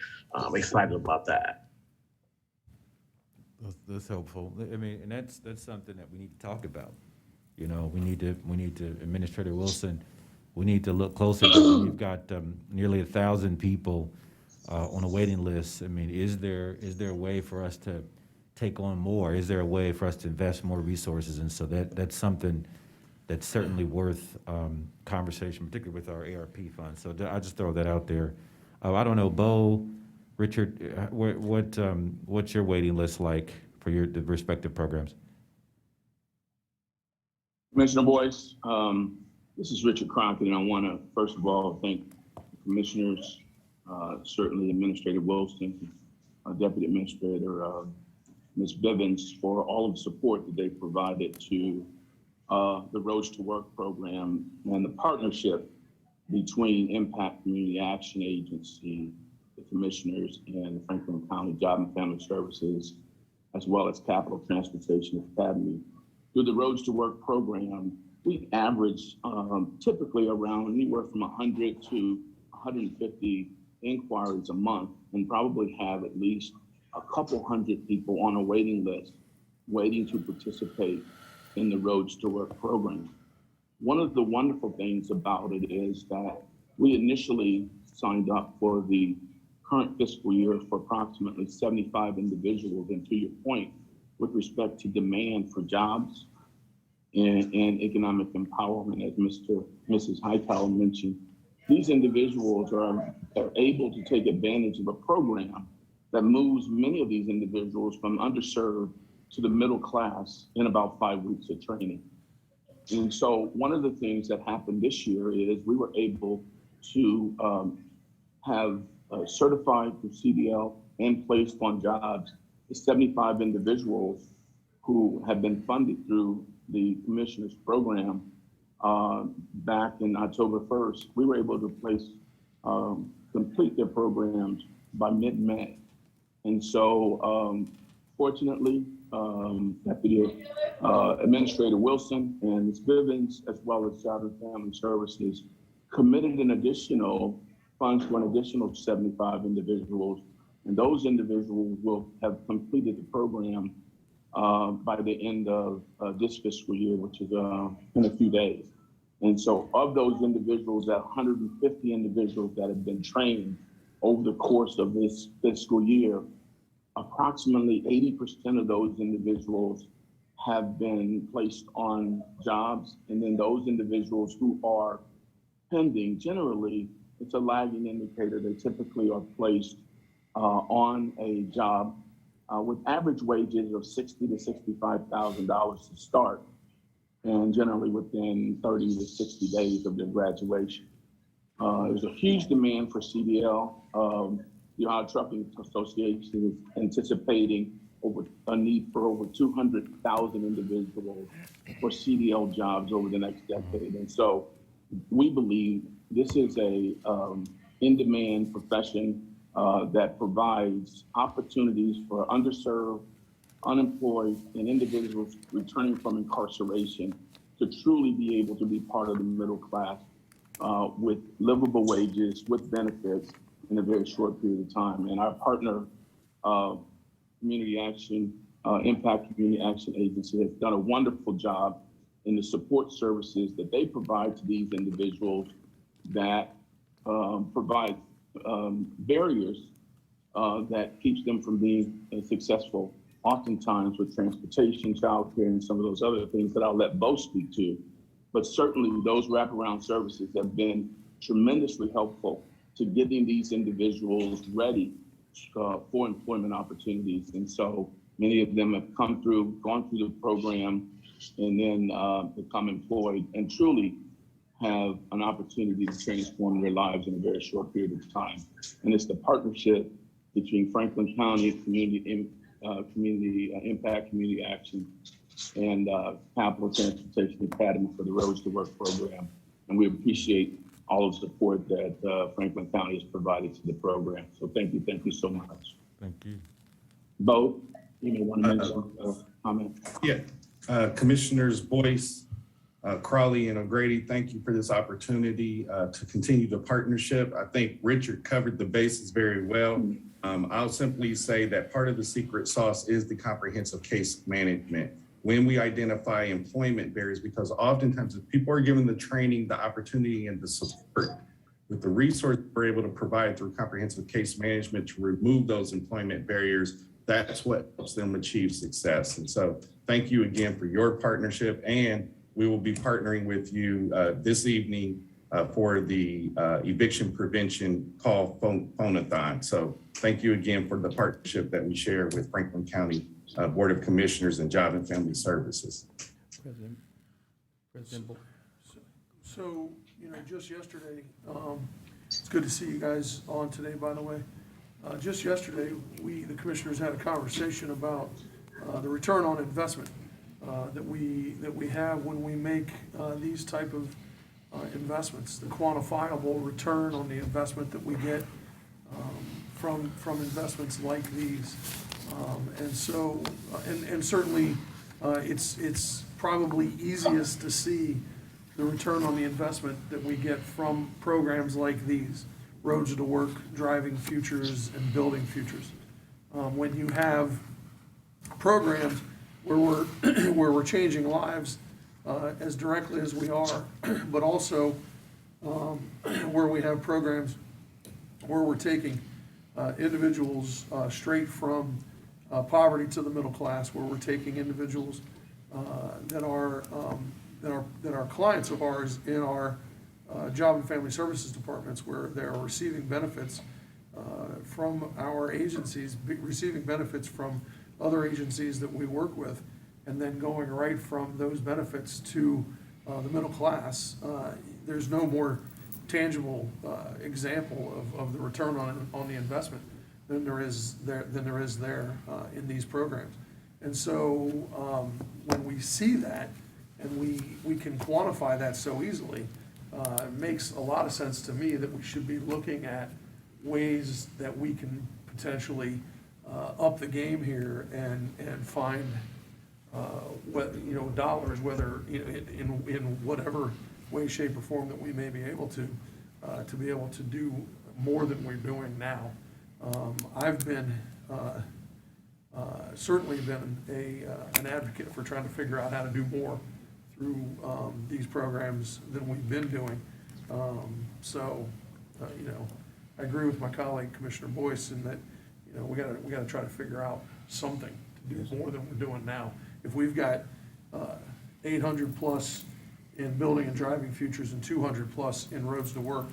excited about that. That's helpful. I mean, and that's something that we need to talk about. You know, we need to, Administrator Wilson, we need to look closer. You've got nearly 1,000 people on a waiting list. I mean, is there a way for us to take on more? Is there a way for us to invest more resources? And so that's something that's certainly worth conversation, particularly with our ARP fund. So I just throw that out there. I don't know, Bo, Richard, what's your waiting list like for the respective programs? Commissioner Boyce, this is Richard Crockett, and I want to first of all thank the commissioners, certainly Administrator Wilson, Deputy Administrator Ms. Bivens, for all of the support that they provided to the Roads to Work program and the partnership between Impact Community Action Agency, the commissioners, and the Franklin County Job and Family Services, as well as Capital Transportation Academy. Through the Roads to Work program, we average typically around anywhere from 100 to 150 inquiries a month, and probably have at least a couple hundred people on a waiting list waiting to participate in the Roads to Work program. One of the wonderful things about it is that we initially signed up for the current fiscal year for approximately 75 individuals. And to your point, with respect to demand for jobs and economic empowerment, as Mrs. Hightower mentioned, these individuals are able to take advantage of a program that moves many of these individuals from underserved to the middle class in about 5 weeks of training. And so one of the things that happened this year is we were able to have certified through CDL and placed on jobs the 75 individuals who have been funded through the commissioner's program back in October 1st, we were able to complete their programs by mid-May. And so fortunately, Deputy Administrator Wilson and Ms. Bivens, as well as Job and Family Services, committed an additional funds for an additional 75 individuals. And those individuals will have completed the program by the end of this fiscal year, which is in a few days. And so of those individuals, that 150 individuals that have been trained over the course of this fiscal year, approximately 80% of those individuals have been placed on jobs. And then those individuals who are pending, generally, it's a lagging indicator. They typically are placed on a job with average wages of $60,000 to $65,000 to start, and generally within 30 to 60 days of their graduation. There's a huge demand for CDL. The Ohio Trucking Association is anticipating a need for over 200,000 individuals for CDL jobs over the next decade. And so we believe this is a in-demand profession that provides opportunities for underserved, unemployed, and individuals returning from incarceration to truly be able to be part of the middle class with livable wages, with benefits in a very short period of time. And our partner, Community Action, Impact Community Action Agency, has done a wonderful job in the support services that they provide to these individuals that provide barriers that keeps them from being successful, oftentimes with transportation, childcare, and some of those other things that I'll let Bo speak to. But certainly those wraparound services have been tremendously helpful to getting these individuals ready for employment opportunities. And so many of them have gone through the program and then become employed and truly have an opportunity to transform their lives in a very short period of time. And it's the partnership between Franklin County Community Impact Community Action and Capital Transportation Academy for the Roads to Work program. And we appreciate all of the support that Franklin County has provided to the program. So thank you so much. Thank you. Bo, you may want to make some comment. Yeah, Commissioners Boyce, Crawley, and O'Grady, thank you for this opportunity to continue the partnership. I think Richard covered the bases very well. I'll simply say that part of the secret sauce is the comprehensive case management. When we identify employment barriers, because oftentimes if people are given the training, the opportunity, and the support with the resource we're able to provide through comprehensive case management to remove those employment barriers, that's what helps them achieve success. And so thank you again for your partnership, and we will be partnering with you this evening for the eviction prevention call phone-a-thon. So thank you again for the partnership that we share with Franklin County Board of Commissioners and Job and Family Services. President Boyd. So, just yesterday, it's good to see you guys on today, by the way. Just yesterday, the commissioners had a conversation about the return on investment that we have when we make these type of investments, the quantifiable return on the investment that we get from investments like these. And so, and certainly, it's probably easiest to see the return on the investment that we get from programs like these, Roads to Work, Driving Futures, and Building Futures. When you have programs where we're changing lives as directly as we are, but also where we have programs where we're taking individuals straight from poverty to the middle class, where we're taking individuals that are clients of ours in our Job and Family Services departments, where they're receiving benefits from our agencies, receiving benefits from other agencies that we work with, and then going right from those benefits to the middle class. There's no more tangible example of the return on the investment than there is there in these programs. And so when we see that, and we can quantify that so easily, it makes a lot of sense to me that we should be looking at ways that we can potentially up the game here and find dollars, whether, in whatever way, shape, or form that we may be able to be able to do more than we're doing now. I've been, certainly been an advocate for trying to figure out how to do more through these programs than we've been doing. I agree with my colleague, Commissioner Boyce, in that, we gotta try to figure out something to do more than we're doing now. If we've got 800 plus in building and driving futures and 200 plus in roads to work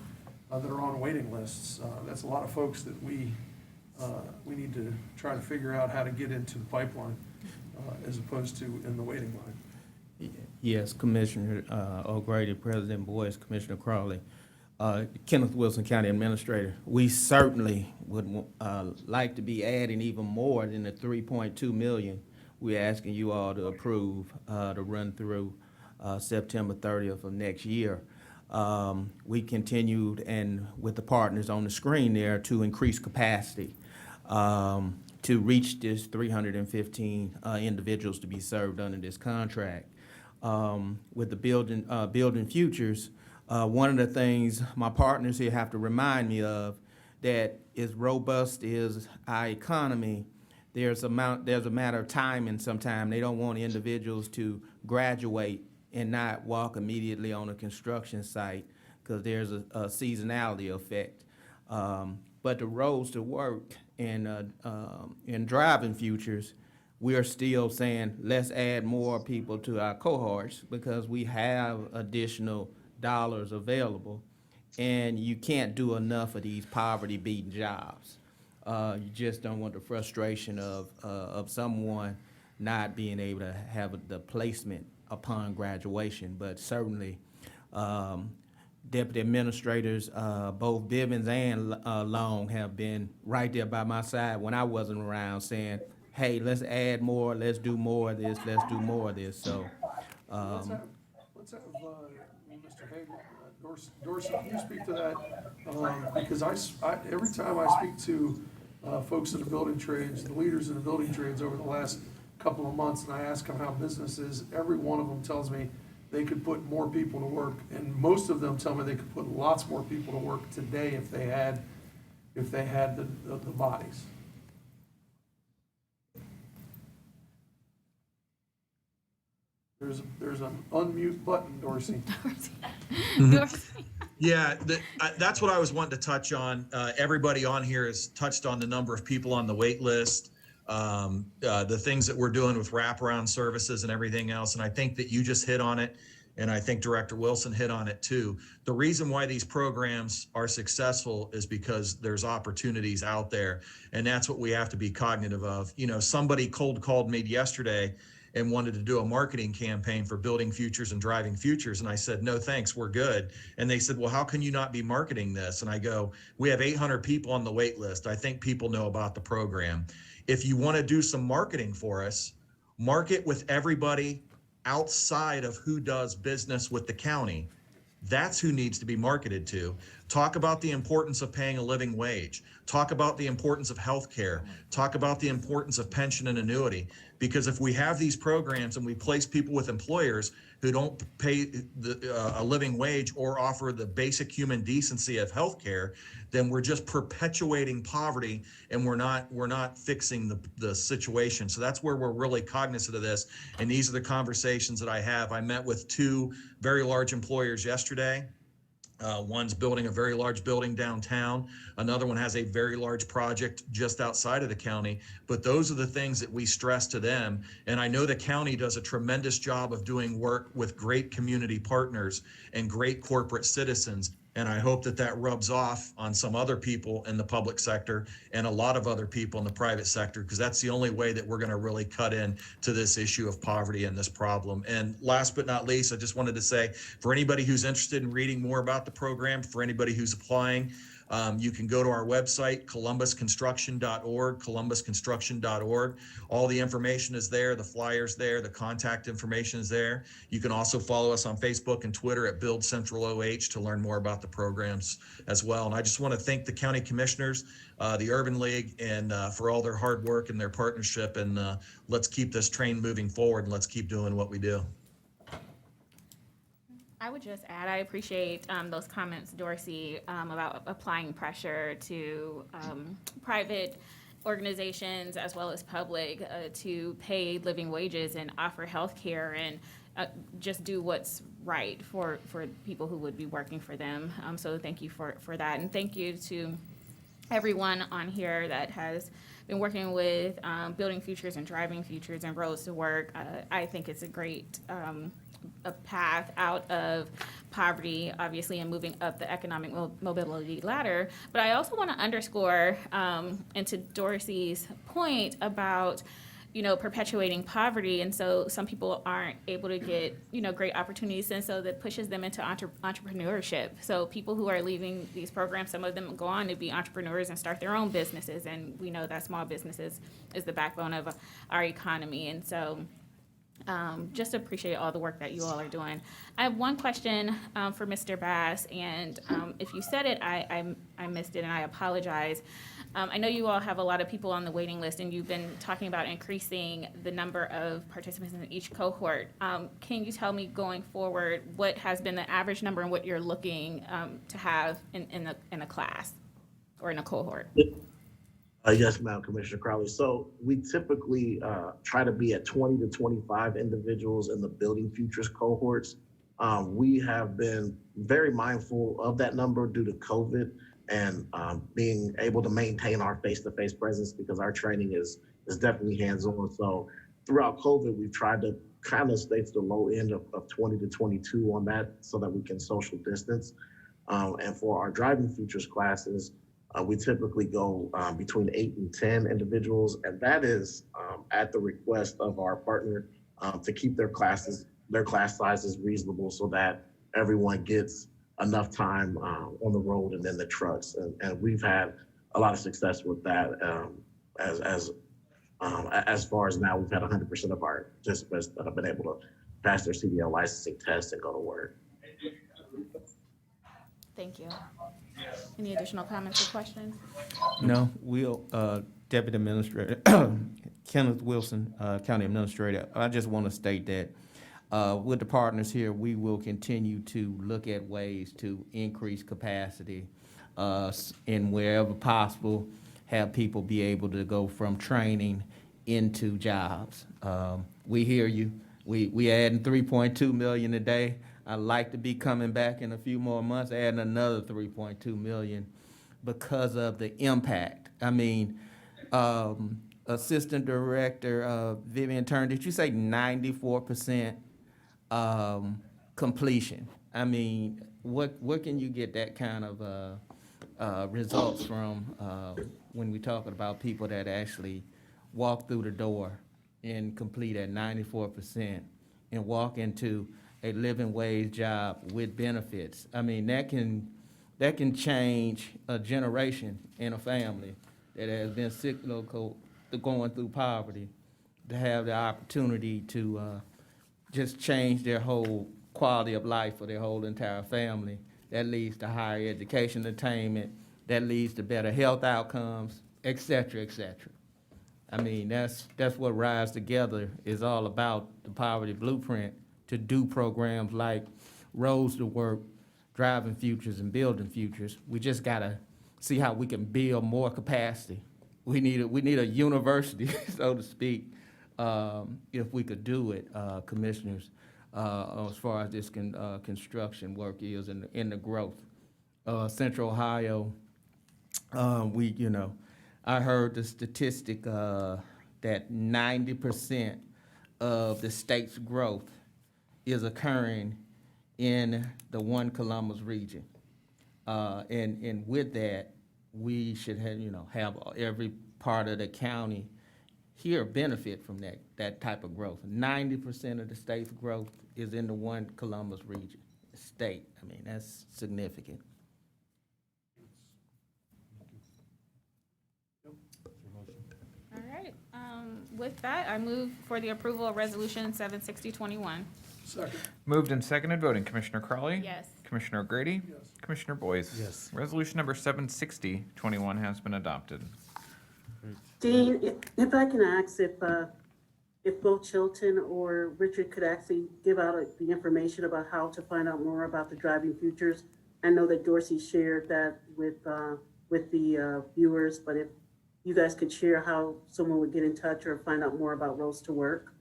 that are on waiting lists, that's a lot of folks that we need to try to figure out how to get into the pipeline as opposed to in the waiting line. Yes, Commissioner O'Grady, President Boyce, Commissioner Crawley, Kenneth Wilson, County Administrator. We certainly would like to be adding even more than the 3.2 million we're asking you all to approve to run through September 30th of next year. We continued, and with the partners on the screen there, to increase capacity to reach this 315 individuals to be served under this contract. With the building futures, one of the things my partners here have to remind me of, that as robust as our economy, there's a matter of time, and sometimes they don't want individuals to graduate and not walk immediately on a construction site because there's a seasonality effect. But the roads to work and driving futures, we are still saying, let's add more people to our cohorts because we have additional dollars available, and you can't do enough of these poverty-beaten jobs. You just don't want the frustration of someone not being able to have the placement upon graduation. But certainly, deputy administrators, both Bivens and Long, have been right there by my side when I wasn't around, saying, hey, let's add more, let's do more of this, let's do more of this. So Let's have Mr. Hager, Dorsey, can you speak to that? Because I every time I speak to folks in the building trades, the leaders in the building trades over the last couple of months, and I ask them how business is, every one of them tells me they could put more people to work, and most of them tell me they could put lots more people to work today if they had the bodies. There's an unmute button, Dorsey. Yeah, that's what I was wanting to touch on. Everybody on here has touched on the number of people on the wait list, the things that we're doing with wraparound services and everything else. And I think that you just hit on it, and I think Director Wilson hit on it too. The reason why these programs are successful is because there's opportunities out there, and that's what we have to be cognitive of. Somebody cold called me yesterday and wanted to do a marketing campaign for building futures and driving futures. And I said, no, thanks, we're good. And they said, well, how can you not be marketing this? And I go, we have 800 people on the wait list. I think people know about the program. If you want to do some marketing for us, market with everybody outside of who does business with the county. That's who needs to be marketed to. Talk about the importance of paying a living wage. Talk about the importance of health care. Talk about the importance of pension and annuity. Because if we have these programs and we place people with employers who don't pay a living wage or offer the basic human decency of health care, then we're just perpetuating poverty, and we're not fixing the situation. So that's where we're really cognizant of this. And these are the conversations that I have. I met with two very large employers yesterday. One's building a very large building downtown. Another one has a very large project just outside of the county. But those are the things that we stress to them. And I know the county does a tremendous job of doing work with great community partners and great corporate citizens. And I hope that that rubs off on some other people in the public sector and a lot of other people in the private sector, because that's the only way that we're going to really cut in to this issue of poverty and this problem. And last but not least, I just wanted to say, for anybody who's interested in reading more about the program, for anybody who's applying, You can go to our website, columbusconstruction.org. All the information is there, the flyers there, the contact information is there. You can also follow us on Facebook and Twitter at Build Central OH to learn more about the programs as well. And I just want to thank the county commissioners, the Urban League, and for all their hard work and their partnership. And let's keep this train moving forward, and let's keep doing what we do. I would just add, I appreciate those comments, Dorsey, about applying pressure to private organizations as well as public to pay living wages and offer health care and just do what's right for people who would be working for them. So thank you for that. And thank you to everyone on here that has been working with Building Futures and Driving Futures and Roads to Work. I think it's a great a path out of poverty, obviously, and moving up the economic mobility ladder. But I also want to underscore, and to Dorsey's point about, perpetuating poverty. And so some people aren't able to get, great opportunities. And so that pushes them into entrepreneurship. So people who are leaving these programs, some of them go on to be entrepreneurs and start their own businesses. And we know that small businesses is the backbone of our economy. And so just appreciate all the work that you all are doing. I have one question for Mr. Bass, and if you said it, I missed it, and I apologize. I know you all have a lot of people on the waiting list, and you've been talking about increasing the number of participants in each cohort. Can you tell me going forward what has been the average number and what you're looking to have in a class or in a cohort? Yes, ma'am, Commissioner Crowley. So we typically try to be at 20 to 25 individuals in the Building Futures cohorts. We have been very mindful of that number due to COVID and being able to maintain our face-to-face presence because our training is definitely hands-on. So throughout COVID, we've tried to kind of stay to the low end of 20 to 22 on that so that we can social distance. And for our Driving Futures classes, we typically go between 8 and 10 individuals, and that is at the request of our partner to keep their class sizes reasonable so that everyone gets enough time on the road and in the trucks. And we've had a lot of success with that. As far as now, we've had 100% of our participants that have been able to pass their CDL licensing test and go to work. Thank you. Any additional comments or questions? No, we'll, Deputy Administrator, Kenneth Wilson, County Administrator, I just want to state that with the partners here, we will continue to look at ways to increase capacity and wherever possible, have people be able to go from training into jobs. We hear you. We adding 3.2 million a day. I'd like to be coming back in a few more months, adding another 3.2 million because of the impact. I mean, Assistant Director Vivian Turner, did you say 94% completion? I mean, what can you get that kind of results from when we're talking about people that actually walk through the door and complete at 94% and walk into a living wage job with benefits? I mean, that can change a generation in a family that has been cyclical, going through poverty, to have the opportunity to just change their whole quality of life for their whole entire family. That leads to higher education attainment, that leads to better health outcomes, et cetera, et cetera. I mean, that's what Rise Together is all about, the poverty blueprint, to do programs like Roads to Work, Driving Futures, and Building Futures. We just gotta see how we can build more capacity. We need a university, so to speak, if we could do it, commissioners, as far as this construction work is in the growth. Central Ohio, I heard the statistic that 90% of the state's growth is occurring in the one Columbus region. And with that, we should have every part of the county here benefit from that type of growth. 90% of the state's growth is in the one Columbus region, state. I mean, that's significant. With that, I move for the approval of Resolution 76021. Second. Moved and seconded, voting Commissioner Crawley. Yes. Commissioner O'Grady. Yes. Commissioner Boyce. Yes. Resolution number 76021 has been adopted. Dean, if I can ask if both Chilton or Richard could actually give out the information about how to find out more about the driving futures. I know that Dorsey shared that with the viewers, but if you guys could share how someone would get in touch or find out more about Roads to Work.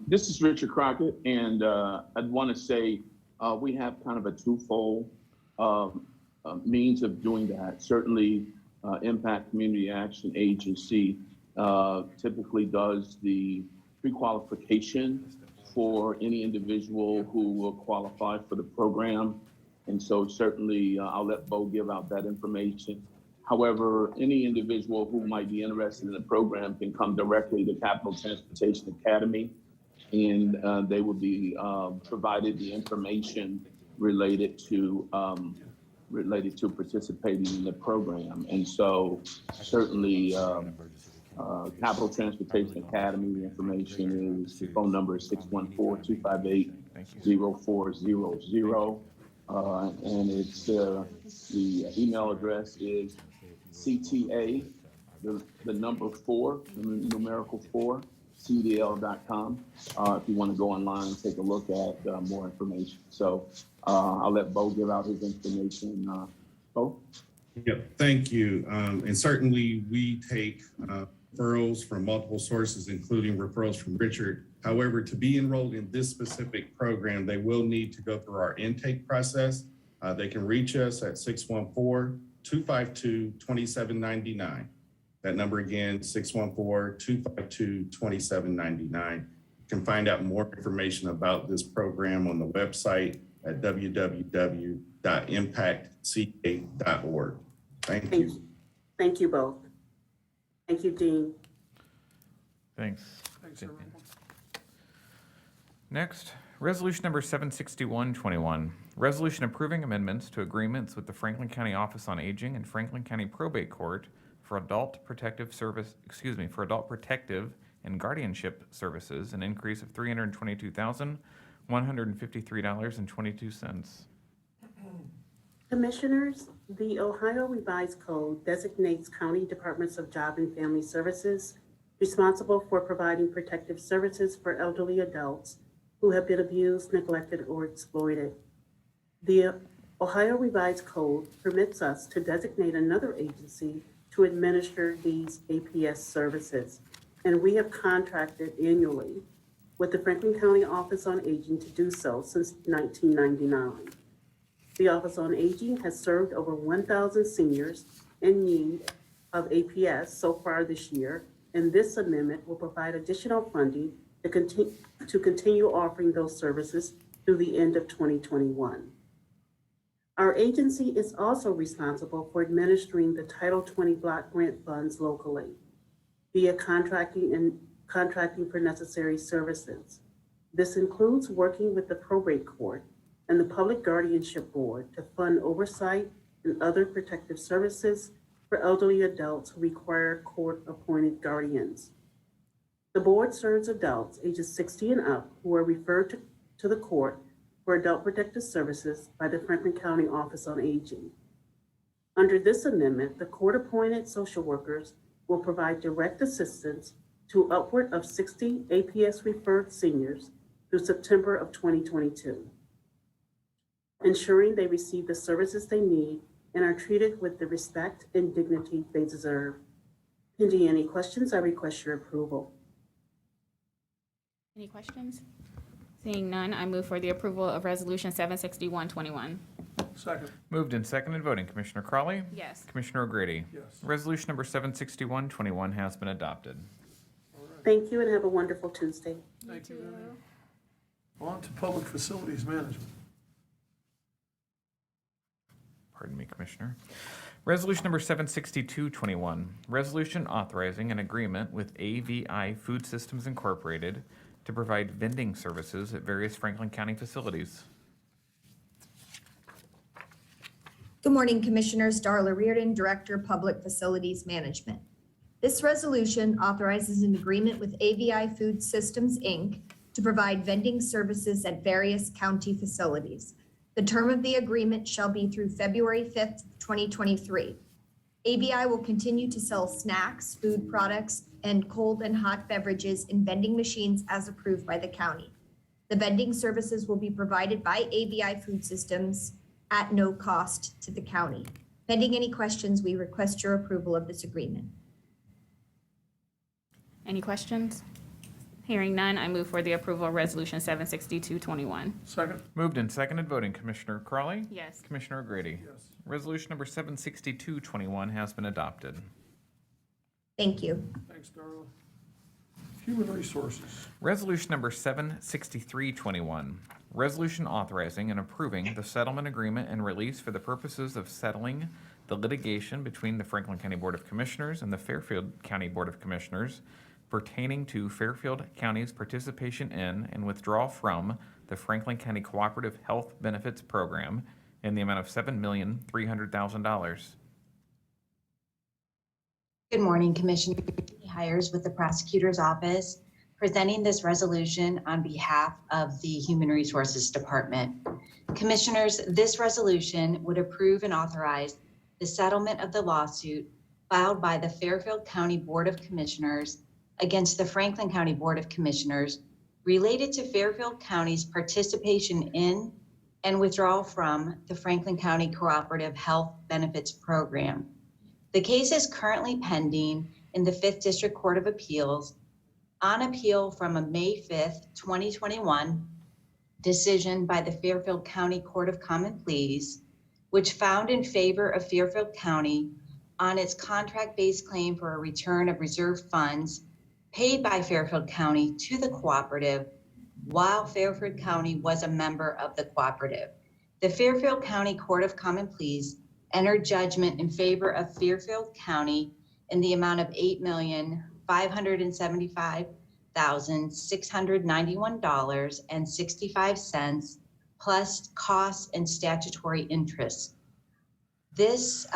This is Richard Crockett, and I'd want to say we have kind of a twofold means of doing that. Certainly, Impact Community Action Agency typically does the pre-qualification for any individual who will qualify for the program. And so certainly I'll let Bo give out that information. However, any individual who might be interested in the program can come directly to Capital Transportation Academy, and they will be provided the information related to participating in the program. And so certainly Capital Transportation Academy information is, the phone number is 614-258-0400. And it's the email address is CTA, the number 4, the numerical 4, CDL.com. If you want to go online and take a look at more information. So I'll let Bo give out his information. Bo? Yep, thank you. And certainly we take referrals from multiple sources, including referrals from Richard. However, to be enrolled in this specific program, they will need to go through our intake process. They can reach us at 614-252-2799. That number again, 614-252-2799. You can find out more information about this program on the website at www.impactca.org. Thank you. Thank you both. Thank you, Dean. Thanks. Thanks, everyone. Next, resolution number 76121, resolution approving amendments to agreements with the Franklin County Office on Aging and Franklin County Probate Court for adult protective and guardianship services, an increase of $322,153.22. Commissioners, the Ohio Revised Code designates county departments of Job and Family Services responsible for providing protective services for elderly adults who have been abused, neglected, or exploited. The Ohio Revised Code permits us to designate another agency to administer these APS services, and we have contracted annually with the Franklin County Office on Aging to do so since 1999. The Office on Aging has served over 1,000 seniors in need of APS so far this year, and this amendment will provide additional funding to continue offering those services through the end of 2021. Our agency is also responsible for administering the Title 20 block grant funds locally via contracting for necessary services. This includes working with the Probate Court and the Public Guardianship Board to fund oversight and other protective services for elderly adults who require court-appointed guardians. The board serves adults ages 60 and up who are referred to the court for adult protective services by the Franklin County Office on Aging. Under this amendment, the court-appointed social workers will provide direct assistance to upward of 60 APS-referred seniors through September of 2022, ensuring they receive the services they need and are treated with the respect and dignity they deserve. Pending any questions, I request your approval. Any questions? Seeing none, I move for the approval of Resolution 76121. Second. Moved and seconded, voting Commissioner Crawley. Yes. Commissioner O'Grady. Yes. Resolution number 76121 has been adopted. Thank you and have a wonderful Tuesday. Thank you, Vivian. On to Public Facilities Management. Pardon me, Commissioner. Resolution number 76221, resolution authorizing an agreement with AVI Food Systems Incorporated to provide vending services at various Franklin County facilities. Good morning, Commissioners. Darla Reardon, Director, Public Facilities Management. This resolution authorizes an agreement with AVI Food Systems, Inc. to provide vending services at various county facilities. The term of the agreement shall be through February 5th, 2023. AVI will continue to sell snacks, food products, and cold and hot beverages in vending machines as approved by the county. The vending services will be provided by AVI Food Systems at no cost to the county. Pending any questions, we request your approval of this agreement. Any questions? Hearing none, I move for the approval of Resolution 76221. Second? Moved and seconded, voting Commissioner Crawley. Yes. Commissioner O'Grady. Yes. Resolution number 76221 has been adopted. Thank you. Thanks, Darla. Human Resources. Resolution number 76321, resolution authorizing and approving the settlement agreement and release for the purposes of settling the litigation between the Franklin County Board of Commissioners and the Fairfield County Board of Commissioners pertaining to Fairfield County's participation in and withdrawal from the Franklin County Cooperative Health Benefits Program in the amount of $7,300,000. Good morning, Commissioner. Brittany Hires with the Prosecutor's Office, presenting this resolution on behalf of the Human Resources Department. Commissioners, this resolution would approve and authorize the settlement of the lawsuit filed by the Fairfield County Board of Commissioners against the Franklin County Board of Commissioners related to Fairfield County's participation in and withdrawal from the Franklin County Cooperative Health Benefits Program. The case is currently pending in the 5th District Court of Appeals on appeal from a May 5th, 2021 decision by the Fairfield County Court of Common Pleas, which found in favor of Fairfield County on its contract-based claim for a return of reserve funds paid by Fairfield County to the cooperative while Fairfield County was a member of the cooperative. The Fairfield County Court of Common Pleas entered judgment in favor of Fairfield County in the amount of $8,575,691.65 plus costs and statutory interest. This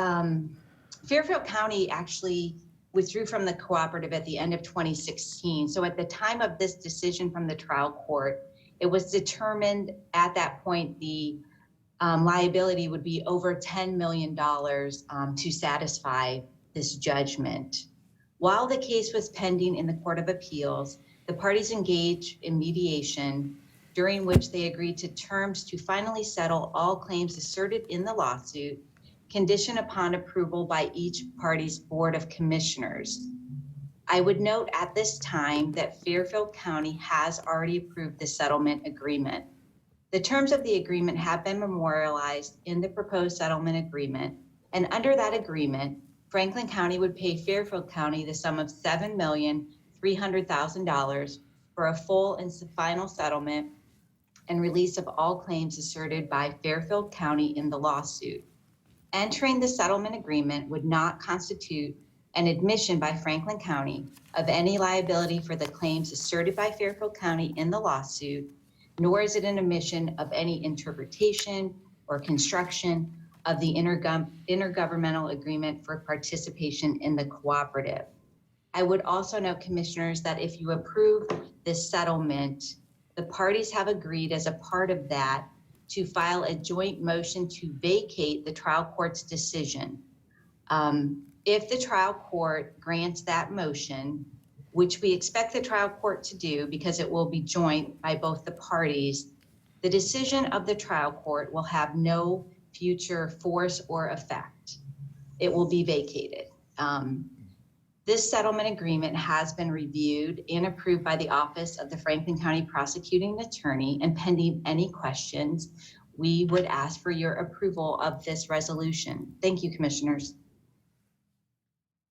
Fairfield County actually withdrew from the cooperative at the end of 2016. So at the time of this decision from the trial court, it was determined at that point the liability would be over $10 million to satisfy this judgment. While the case was pending in the Court of Appeals, the parties engaged in mediation, during which they agreed to terms to finally settle all claims asserted in the lawsuit, conditioned upon approval by each party's Board of Commissioners. I would note at this time that Fairfield County has already approved the settlement agreement. The terms of the agreement have been memorialized in the proposed settlement agreement, and under that agreement, Franklin County would pay Fairfield County the sum of $7,300,000 for a full and final settlement and release of all claims asserted by Fairfield County in the lawsuit. Entering the settlement agreement would not constitute an admission by Franklin County of any liability for the claims asserted by Fairfield County in the lawsuit, nor is it an admission of any interpretation or construction of the intergovernmental agreement for participation in the cooperative. I would also note, Commissioners, that if you approve this settlement, the parties have agreed as a part of that to file a joint motion to vacate the trial court's decision. If the trial court grants that motion, which we expect the trial court to do because it will be joint by both the parties, the decision of the trial court will have no future force or effect. It will be vacated. This settlement agreement has been reviewed and approved by the Office of the Franklin County Prosecuting Attorney, and pending any questions, we would ask for your approval of this resolution. Thank you, Commissioners.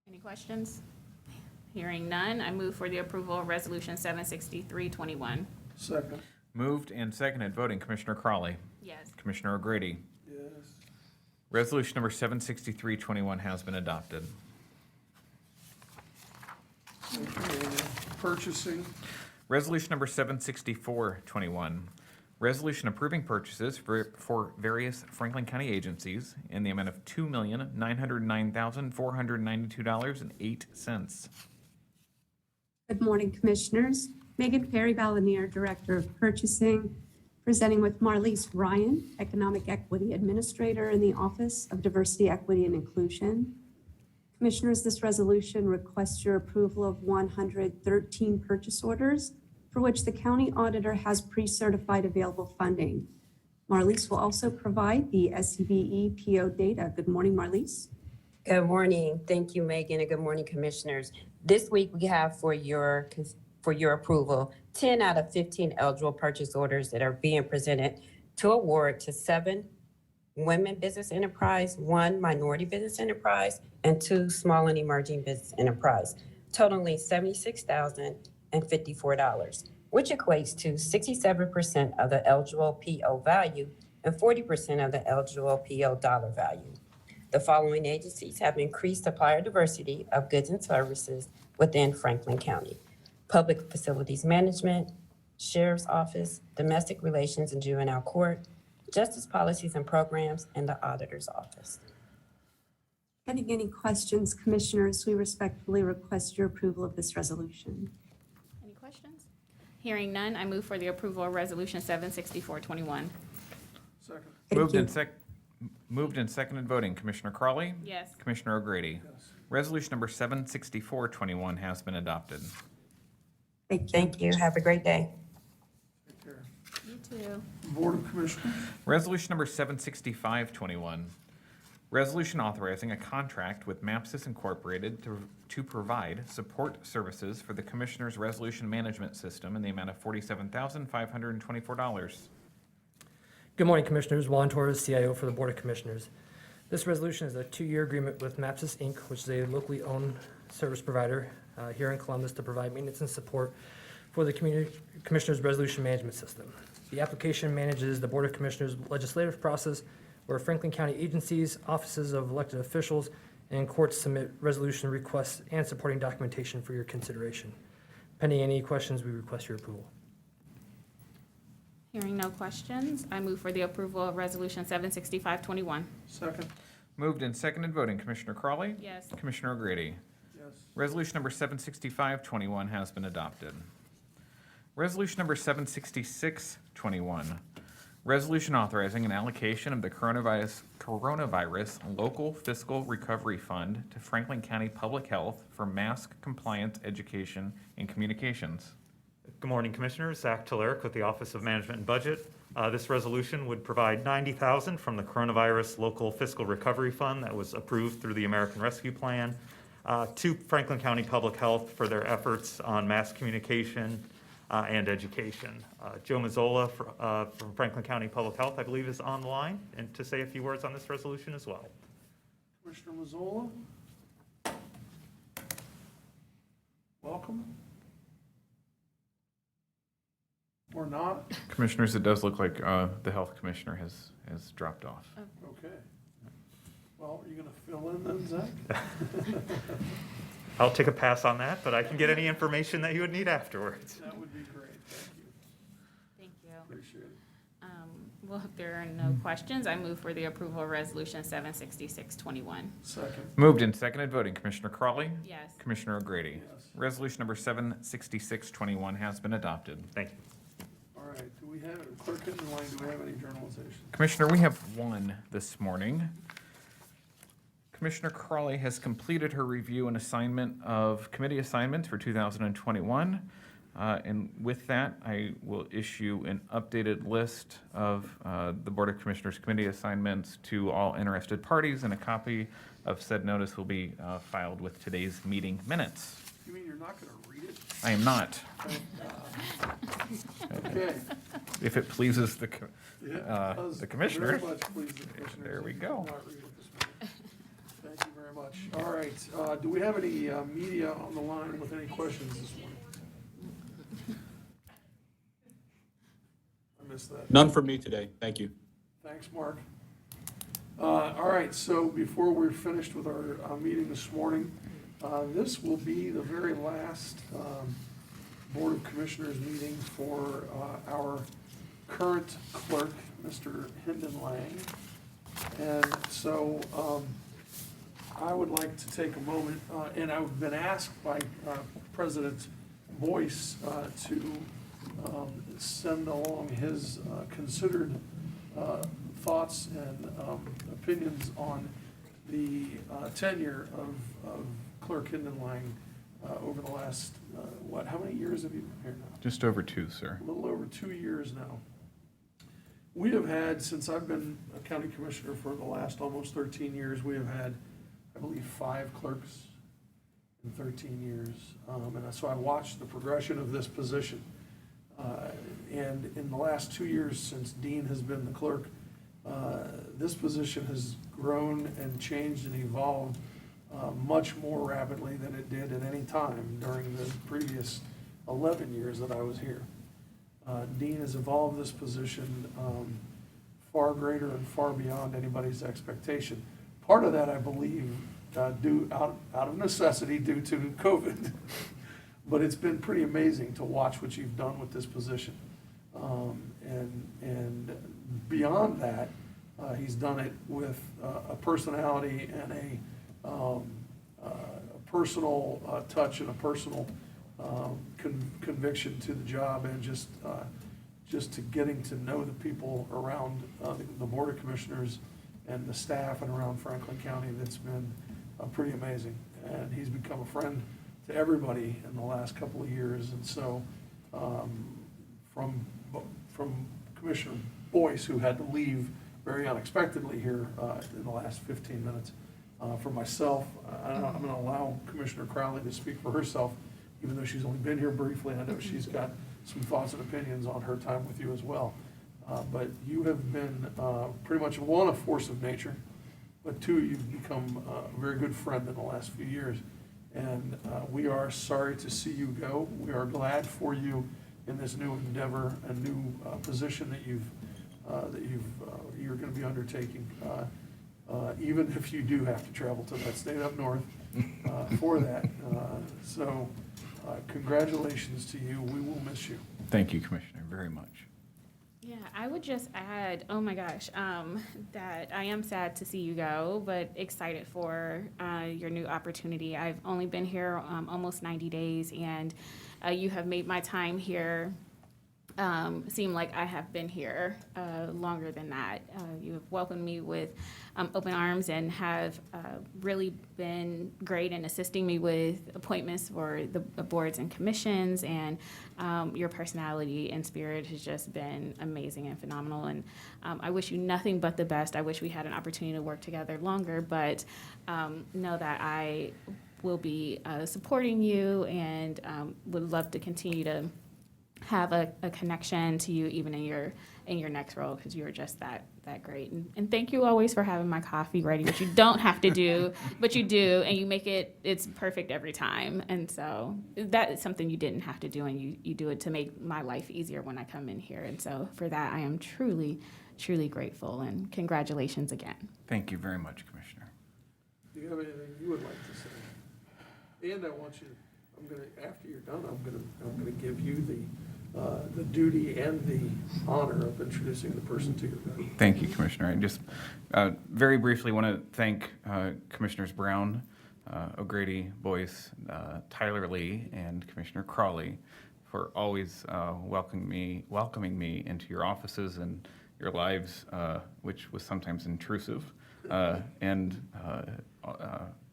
Any questions? Hearing none, I move for the approval of Resolution 76321. Second? Moved and seconded, voting Commissioner Crawley. Yes. Commissioner O'Grady. Yes. Resolution number 76321 has been adopted. Thank you, Amy. Purchasing. Resolution number 76421, Resolution approving purchases for various Franklin County agencies in the amount of $2,909,492.08. Good morning, Commissioners. Megan Perry Balanier, Director of Purchasing, presenting with Marlise Ryan, Economic Equity Administrator in the Office of Diversity, Equity, and Inclusion. Commissioners, this resolution requests your approval of 113 purchase orders for which the county auditor has pre-certified available funding. Marlise will also provide the SCBE PO data. Good morning, Marlise. Good morning. Thank you, Megan, and good morning, Commissioners. This week we have for your approval 10 out of 15 eligible purchase orders that are being presented to award to 7 women business enterprise, 1 minority business enterprise, and 2 small and emerging business enterprise, totaling $76,054, which equates to 67% of the eligible PO value and 40% of the eligible PO dollar value. The following agencies have increased supplier diversity of goods and services within Franklin County: Public Facilities Management, Sheriff's Office, Domestic Relations and Juvenile Court, Justice Policies and Programs, and the Auditor's Office. Getting any questions, Commissioners, we respectfully request your approval of this resolution. Any questions? Hearing none, I move for the approval of Resolution 76421. Second. Moved and seconded voting. Commissioner Crawley? Yes. Commissioner O'Grady? Yes. Resolution number 76421 has been adopted. Thank you. Thank you. Have a great day. Take care. You too. Board of Commissioners. Resolution number 76521. Resolution authorizing a contract with MAPSIS Incorporated to provide support services for the Commissioner's Resolution Management System in the amount of $47,524. Good morning, Commissioners. Juan Torres, CIO for the Board of Commissioners. This resolution is a 2-year agreement with MAPSIS Inc., which is a locally owned service provider here in Columbus to provide maintenance and support for the Commissioner's Resolution Management System. The application manages the Board of Commissioners legislative process where Franklin County agencies, offices of elected officials, and courts submit resolution requests and supporting documentation for your consideration. Pending any questions, we request your approval. Hearing no questions, I move for the approval of Resolution 76521. Second. Moved and seconded voting. Commissioner Crawley? Yes. Commissioner O'Grady? Yes. Resolution number 76521 has been adopted. Resolution number 76621. Resolution authorizing an allocation of the coronavirus local fiscal recovery fund to Franklin County Public Health for mask compliance education and communications. Good morning, Commissioners. Zach Tillerick with the Office of Management and Budget. This resolution would provide $90,000 from the Coronavirus Local Fiscal Recovery Fund that was approved through the American Rescue Plan to Franklin County Public Health for their efforts on mass communication and education. Joe Mazzola from Franklin County Public Health, I believe, is on the line and to say a few words on this resolution as well. Commissioner Mazzola. Welcome. Or not? Commissioners, it does look like the Health Commissioner has dropped off. Okay. Well, are you going to fill in then, Zach? I'll take a pass on that, but I can get any information that you would need afterwards. That would be great. Thank you. Thank you. Appreciate it. Well, if there are no questions, I move for the approval of Resolution 76621. Second. Moved and seconded voting. Commissioner Crawley? Yes. Commissioner O'Grady? Yes. Resolution number 76621 has been adopted. Thank you. All right. Do we have, Clerk in the line, do we have any journalization? Commissioner, we have one this morning. Commissioner Crawley has completed her review and assignment of committee assignments for 2021. And with that, I will issue an updated list of the Board of Commissioners committee assignments to all interested parties, and a copy of said notice will be filed with today's meeting minutes. You mean you're not going to read it? I am not. Okay. If it pleases the Yeah, it does commissioner. very much please the commissioners There we if you go. did not read it this morning. Thank you very much. All right. Do we have any media on the line with any questions this morning? I missed that. None from me today. Thank you. Thanks, Mark. All right, so before we're finished with our meeting this morning, this will be the very last Board of Commissioners meeting for our current clerk, Mr. Hendon Lang. And so I would like to take a moment, and I've been asked by President Boyce to send along his considered thoughts and opinions on the tenure of Clerk Hendon Lang over the last, how many years have you been here now? Just over 2, sir. A little over 2 years now. We have had, since I've been a county commissioner for the last almost 13 years, we have had, I believe, 5 clerks in 13 years. And so I watched the progression of this position. And in the last 2 years, since Dean has been the clerk, this position has grown and changed and evolved much more rapidly than it did at any time during the previous 11 years that I was here. Dean has evolved this position far greater and far beyond anybody's expectation. Part of that, I believe, due out of necessity due to COVID. But it's been pretty amazing to watch what you've done with this position. And beyond that, he's done it with a personality and a personal touch and a personal conviction to the job, and just to getting to know the people around the Board of Commissioners and the staff and around Franklin County. That's been pretty amazing. And he's become a friend to everybody in the last couple of years. And so from Commissioner Boyce, who had to leave very unexpectedly here in the last 15 minutes, for myself, I'm going to allow Commissioner Crowley to speak for herself, even though she's only been here briefly. I know she's got some thoughts and opinions on her time with you as well. But you have been pretty much, one, a force of nature, but two, you've become a very good friend in the last few years. And we are sorry to see you go. We are glad for you in this new endeavor and new position that you're going to be undertaking. Even if you do have to travel to that state up north for that. So congratulations to you. We will miss you. Thank you, Commissioner, very much. Yeah, I would just add, oh my gosh, that I am sad to see you go, but excited for your new opportunity. I've only been here almost 90 days, and you have made my time here seem like I have been here longer than that. You have welcomed me with open arms and have really been great in assisting me with appointments for the boards and commissions, and your personality and spirit has just been amazing and phenomenal. And I wish you nothing but the best. I wish we had an opportunity to work together longer, but know that I will be supporting you and would love to continue to have a connection to you even in your next role, because you are just that great. And thank you always for having my coffee ready, which you don't have to do, but you do, and you make it's perfect every time. And so that is something you didn't have to do, and you do it to make my life easier when I come in here. And so for that, I am truly, truly grateful, and congratulations again. Thank you very much, Commissioner. Do you have anything you would like to say? And I want you, after you're done, I'm gonna give you the duty and the honor of introducing the person to your right. Thank you, Commissioner. I just very briefly want to thank Commissioners Brown, O'Grady, Boyce, Tyler Lee, and Commissioner Crawley for always welcoming me into your offices and your lives, which was sometimes intrusive, and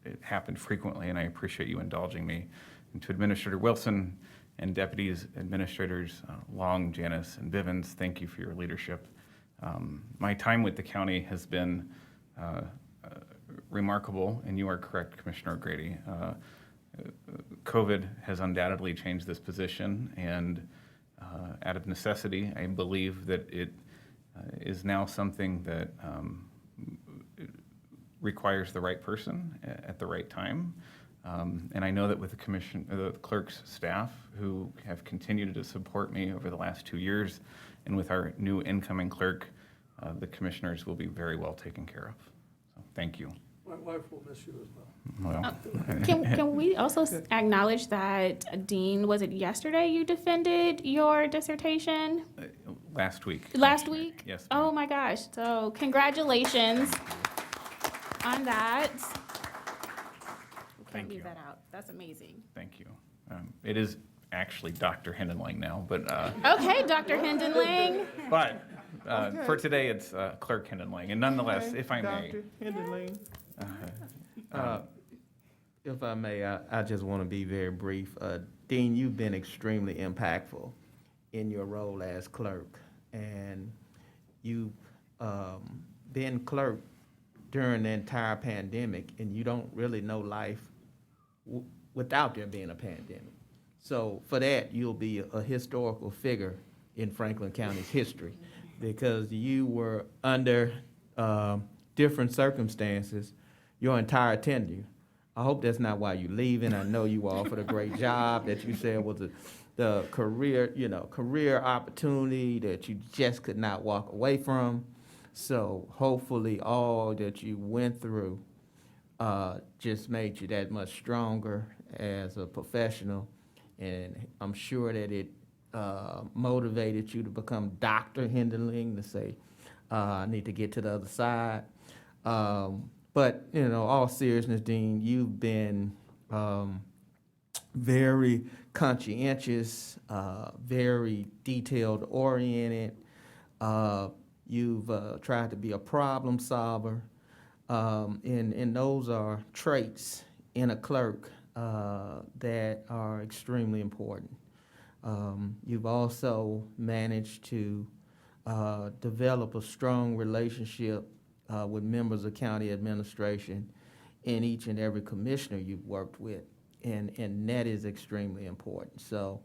it happened frequently, and I appreciate you indulging me. And to Administrator Wilson and Deputies Administrators Long, Janice, and Bivens, thank you for your leadership. My time with the county has been remarkable, and you are correct, Commissioner O'Grady. COVID has undoubtedly changed this position, and out of necessity, I believe that it is now something that requires the right person at the right time. And I know that with the clerk's staff, who have continued to support me over the last 2 years, and with our new incoming clerk, the commissioners will be very well taken care of. So thank you. My wife will miss you as well. Well, Can we also acknowledge that, Dean, was it yesterday you defended your dissertation? Last week. Last Commissioner. week? Yes. Oh ma'am. my gosh. So congratulations on that. We Thank can't leave you. that out. That's amazing. Thank you. It is actually Dr. Hindenling now, but Okay, Dr. Hindenling. for today, it's Clerk Hindenling. And nonetheless, if I may. Dr. Hinderling. If I may, I just want to be very brief. Dean, you've been extremely impactful in your role as clerk, and you've been clerk during the entire pandemic, and you don't really know life without there being a pandemic. So for that, you'll be a historical figure in Franklin County's history, because you were under different circumstances your entire tenure. I hope that's not why you're leaving. I know you were offered a great job that you said was the career opportunity that you just could not walk away from. So hopefully all that you went through just made you that much stronger as a professional. And I'm sure that it motivated you to become Dr. Hinderling, to say, I need to get to the other side. But, all seriousness, Dean, you've been very conscientious, very detailed oriented. You've tried to be a problem solver. And those are traits in a clerk that are extremely important. You've also managed to develop a strong relationship with members of county administration and each and every commissioner you've worked with, and that is extremely important. So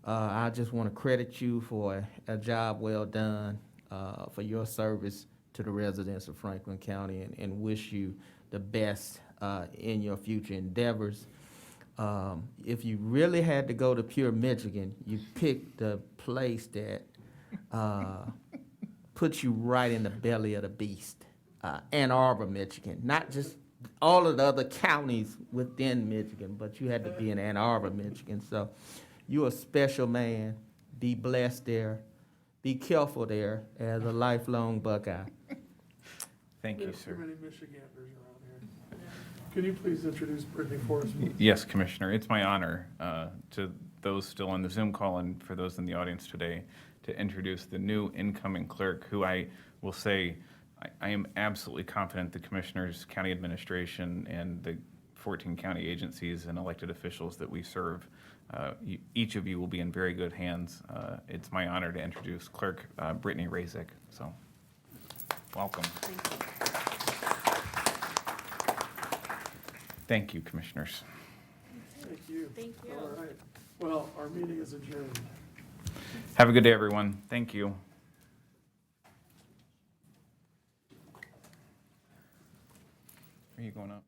I just want to credit you for a job well done, for your service to the residents of Franklin County, and wish you the best in your future endeavors. If you really had to go to pure Michigan, you picked the place that puts you right in the belly of the beast. Ann Arbor, Michigan, not just all of the other counties within Michigan, but you had to be in Ann Arbor, Michigan. So you're a special man. Be blessed there. Be careful there as a lifelong Buckeye. Thank you, Too sir. many Michiganders around here. Can you please introduce Brittany for us? please? Yes, Commissioner. It's my honor to those still on the Zoom call and for those in the audience today to introduce the new incoming clerk, who I will say I am absolutely confident the commissioners, county administration, and the 14 county agencies and elected officials that we serve, each of you will be in very good hands. It's my honor to introduce Clerk Brittany Razik. So, welcome. Thank you, commissioners. Thank you. Thank you. All right. Well, our meeting is adjourned. Have a good day, everyone. Thank you. Are you going up?